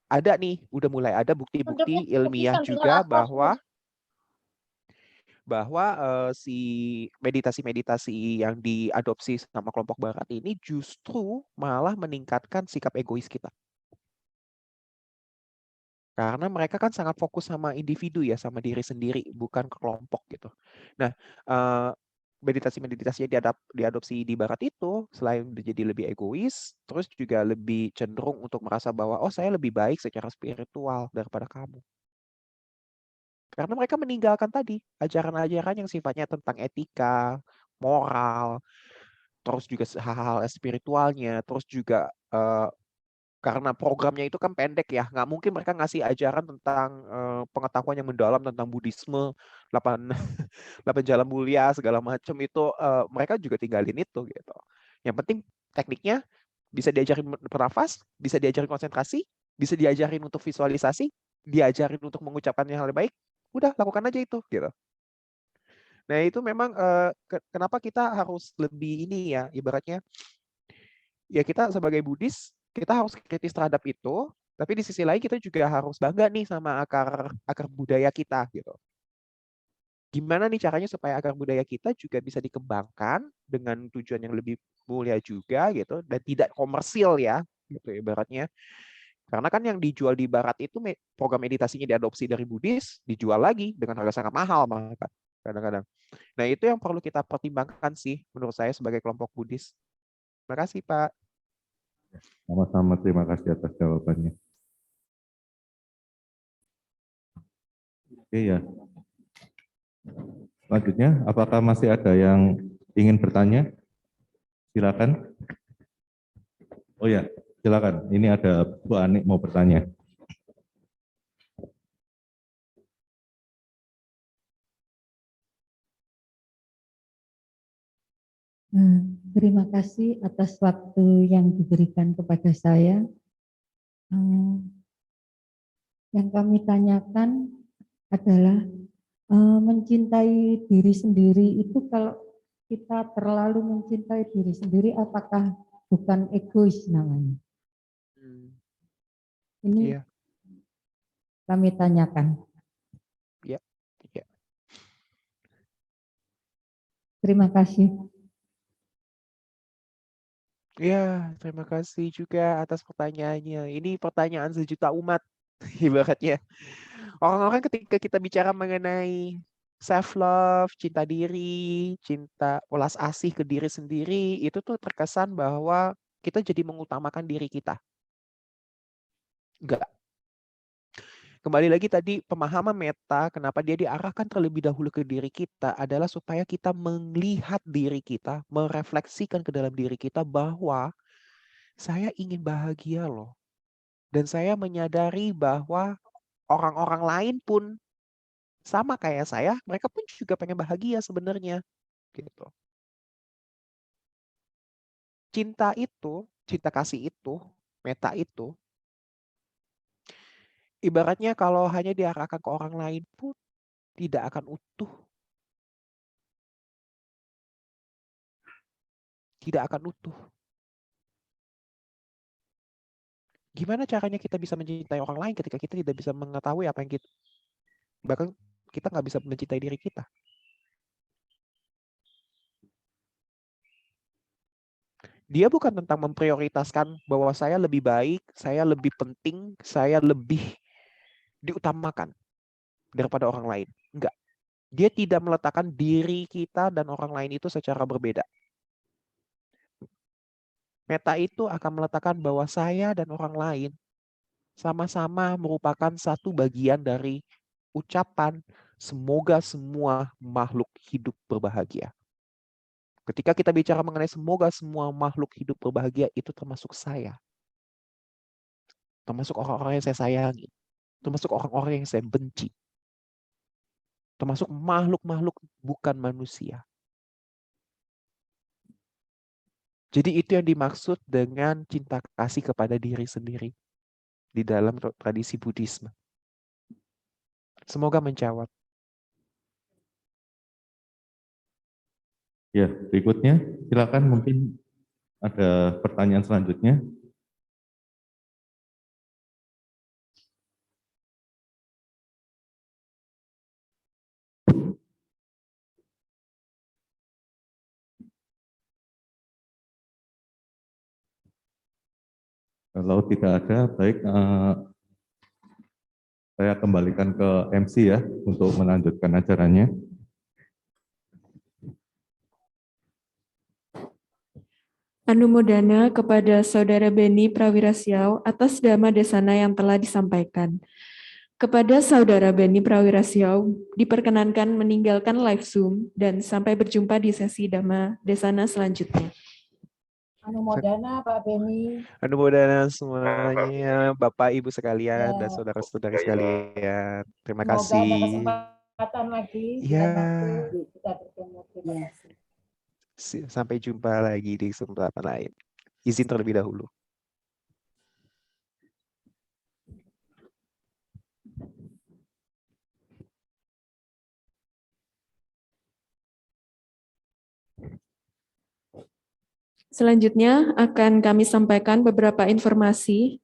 S5: ada nih, udah mulai ada bukti-bukti ilmiah juga bahwa si meditasi-meditasi yang diadopsi sama kelompok barat ini justru malah meningkatkan sikap egois kita. Karena mereka kan sangat fokus sama individu ya, sama diri sendiri, bukan ke kelompok gitu. Nah, meditasi-meditasi yang diadopsi di barat itu, selain jadi lebih egois, terus juga lebih cenderung untuk merasa bahwa, oh saya lebih baik secara spiritual daripada kamu. Karena mereka meninggalkan tadi, ajaran-ajaran yang sifatnya tentang etika, moral, terus juga hal-hal spiritualnya, terus juga karena programnya itu kan pendek ya, nggak mungkin mereka ngasih ajaran tentang pengetahuan yang mendalam tentang Buddhisme, 8 jalan mulia segala macam itu mereka juga tinggalin itu gitu. Yang penting tekniknya bisa diajarin bernafas, bisa diajarin konsentrasi, bisa diajarin untuk visualisasi, diajarin untuk mengucapkan yang lebih baik, udah lakukan aja itu gitu. Nah itu memang kenapa kita harus lebih ini ya, ibaratnya ya kita sebagai Buddhis kita harus kritis terhadap itu, tapi di sisi lain kita juga harus bangga nih sama akar budaya kita gitu. Gimana nih caranya supaya akar budaya kita juga bisa dikembangkan dengan tujuan yang lebih mulia juga gitu dan tidak komersil ya gitu ibaratnya. Karena kan yang dijual di barat itu program meditasinya diadopsi dari Buddhis, dijual lagi dengan harga sangat mahal bahkan kadang-kadang. Nah, itu yang perlu kita pertimbangkan sih menurut saya sebagai kelompok Buddhis. Terima kasih, Pak.
S2: Sama-sama, terima kasih atas jawabannya. Oke ya. Selanjutnya, apakah masih ada yang ingin bertanya? Silakan. Oh ya, silakan. Ini ada Bu Anik mau bertanya.
S8: Terima kasih atas waktu yang diberikan kepada saya. Yang kami tanyakan adalah mencintai diri sendiri itu, kalau kita terlalu mencintai diri sendiri, apakah bukan egois namanya? Ini
S5: Iya.
S8: kami tanyakan.
S5: Iya. Iya.
S8: Terima kasih.
S5: Ya, terima kasih juga atas pertanyaannya. Ini pertanyaan sejuta umat, ibaratnya. Orang-orang ketika kita bicara mengenai self-love, cinta diri, cinta welas asih ke diri sendiri, itu tuh terkesan bahwa kita jadi mengutamakan diri kita. Enggak. Kembali lagi tadi, pemahaman meta, kenapa dia diarahkan terlebih dahulu ke diri kita adalah supaya kita melihat diri kita, merefleksikan ke dalam diri kita bahwa saya ingin bahagia loh. Dan saya menyadari bahwa orang-orang lain pun sama kayak saya, mereka pun juga pengen bahagia sebenarnya. Gitu. Cinta itu, cinta kasih itu, meta itu, ibaratnya kalau hanya diarahkan ke orang lain pun tidak akan utuh. Tidak akan utuh. Gimana caranya kita bisa mencintai orang lain ketika kita tidak bisa mengetahui apa yang kita, bahkan kita nggak bisa mencintai diri kita. Dia bukan tentang memprioritaskan bahwa saya lebih baik, saya lebih penting, saya lebih diutamakan daripada orang lain. Enggak. Dia tidak meletakkan diri kita dan orang lain itu secara berbeda. Meta itu akan meletakkan bahwa saya dan orang lain sama-sama merupakan satu bagian dari ucapan semoga semua makhluk hidup berbahagia. Ketika kita bicara mengenai semoga semua makhluk hidup berbahagia, itu termasuk saya. Termasuk orang-orang yang saya sayangi. Termasuk orang-orang yang saya benci. Termasuk makhluk-makhluk bukan manusia. Jadi itu yang dimaksud dengan cinta kasih kepada diri sendiri di dalam tradisi Buddhisme. Semoga menjawab.
S2: Ya, berikutnya silakan, mungkin ada pertanyaan selanjutnya. Kalau tidak ada, baik, saya kembalikan ke MC ya untuk melanjutkan acaranya.
S1: Anumodana kepada Saudara Beni Prawirasiau atas Dhamma Desana yang telah disampaikan. Kepada Saudara Beni Prawirasiau, diperkenankan meninggalkan live Zoom dan sampai berjumpa di sesi Dhamma Desana selanjutnya.
S6: Anumodana Pak Beni.
S5: Anumodana semuanya, Bapak Ibu sekalian dan saudara-saudari sekalian. Terima
S6: Semoga ada
S5: kasih.
S6: kesempatan lagi di
S5: Ya.
S6: lain waktu kita bertemu. Terima kasih.
S5: Sampai jumpa lagi di kesempatan lain. Izin terlebih dahulu.
S1: Selanjutnya akan kami sampaikan beberapa informasi.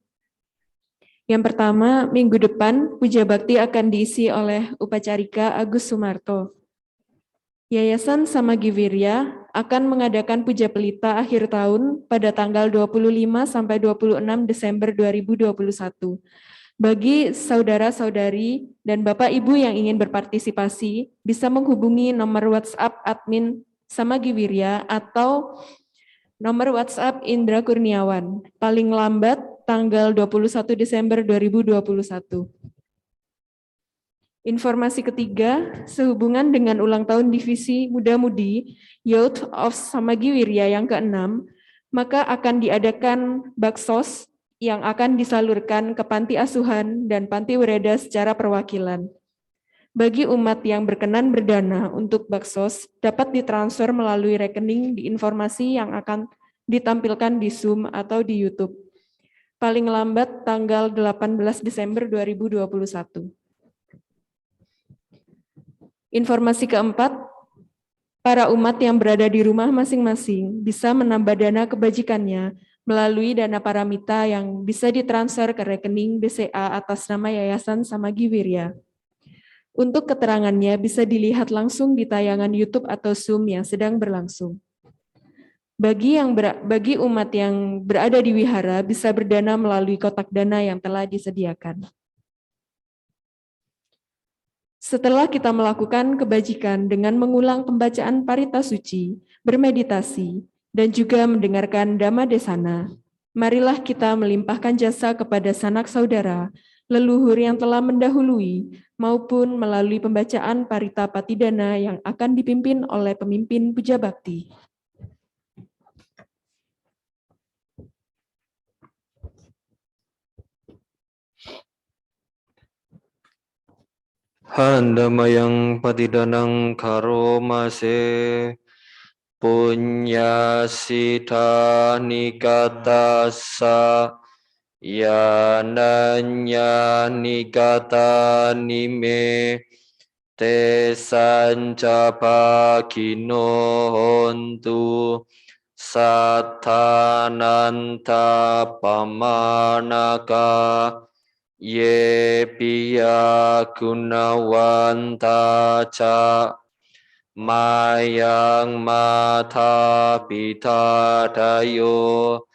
S1: Yang pertama, minggu depan Puja Bakti akan diisi oleh Upacarika Agus Sumarto. Yayasan Samagiwirya akan mengadakan puja pelita akhir tahun pada tanggal 25 sampai 26 Desember 2021. Bagi saudara-saudari dan Bapak Ibu yang ingin berpartisipasi, bisa menghubungi nomor WhatsApp admin Samagi Wirya atau nomor WhatsApp Indra Kurniawan, paling lambat tanggal 21 Desember 2021. Informasi ketiga, sehubungan dengan ulang tahun Divisi Muda-Mudi Youth of Samagi Wirya yang ke-6, maka akan diadakan baksos yang akan disalurkan ke panti asuhan dan panti wereda secara perwakilan. Bagi umat yang berkenan berdana untuk baksos, dapat ditransfer melalui rekening di informasi yang akan ditampilkan di Zoom atau di YouTube. Paling lambat tanggal 18 Desember 2021. Informasi keempat, para umat yang berada di rumah masing-masing bisa menambah dana kebajikannya melalui dana paramita yang bisa ditransfer ke rekening BCA atas nama Yayasan Samagi Wirya. Untuk keterangannya bisa dilihat langsung di tayangan YouTube atau Zoom yang sedang berlangsung. Bagi umat yang berada di wihara bisa berdana melalui kotak dana yang telah disediakan. Setelah kita melakukan kebajikan dengan mengulang pembacaan parita suci, bermeditasi, dan juga mendengarkan Dhamma Desana, marilah kita melimpahkan jasa kepada sanak saudara, leluhur yang telah mendahului, maupun melalui pembacaan parita patidana yang akan dipimpin oleh pemimpin puja bakti.
S4: Handamayang patidanang karomase punya sita nikatasa yananya nikata nime te sancapa kino hontu satananta pamanaka ye piya gunawanta ca mayang mata pita dayo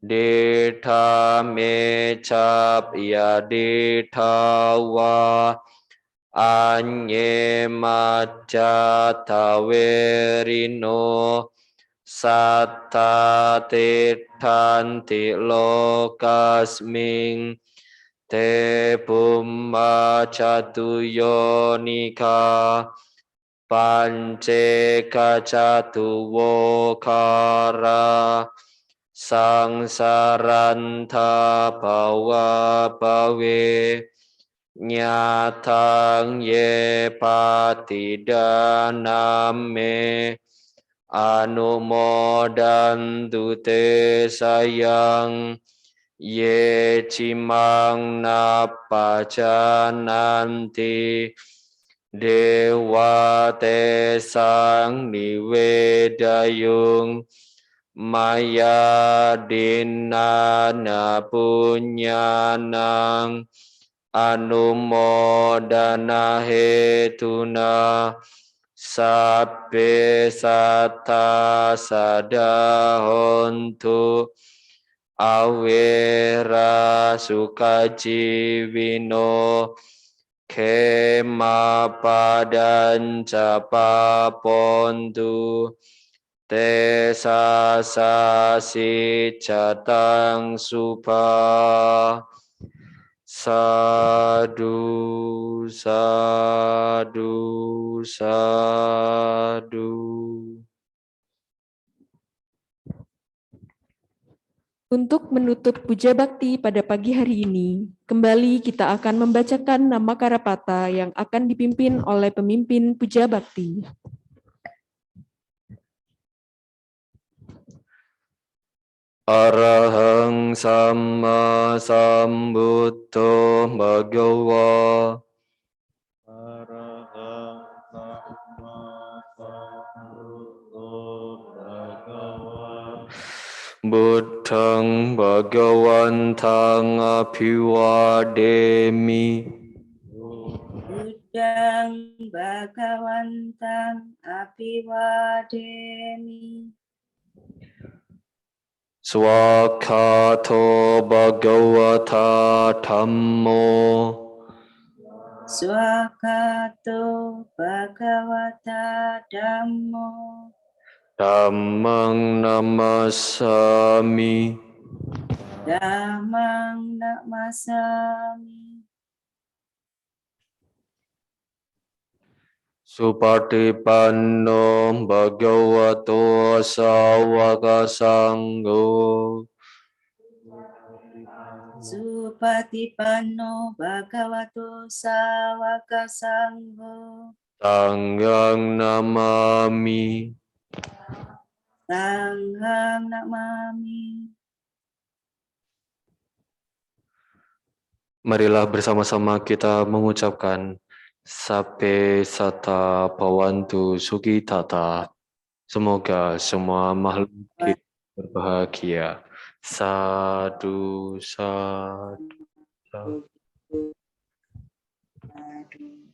S4: detha me cap ya detha wa anye maja tawerino satta tethanti lokasming te bumma catu yonika pance kacatu wokara sangsaranta bawa bawe nyatang ye patidaname anumodantu te sayang ye cimang napajananti dewa te sang niwedayung maya dinana punyanang anumodana hetuna sabbe satta sadahontu awera sukajiwino kema padanca papontu te sasasi jatang supa sadu sadu sadu.
S1: Untuk menutup puja bakti pada pagi hari ini, kembali kita akan membacakan nama Karapata yang akan dipimpin oleh pemimpin puja bakti.
S4: Arahang Sama Sambuddho Bhagava.
S2: Arahang Sama Sambuddho Bhagava.
S4: Buddhang Bhagavantang Abhiwademi.
S7: Buddhang Budang Bhagawantang Apiwademi.
S4: Swakato Bhagavata Dhammo.
S7: Swakato Bhagavata Dhammo.
S4: Dhammang namasami.
S7: Dhammang namasami.
S4: Supatipanno Bhagavato Sawaka Sangho.
S7: Supatipanno Bhagavato Sawaka Sangho.
S4: Sanghang namami.
S7: Sanghang namami.
S4: Marilah bersama-sama kita mengucapkan Sape Sata Bhavantu Sukitata. Semoga semua makhluk hidup berbahagia. Sadu, sadu, sadu.
S7: Aduh.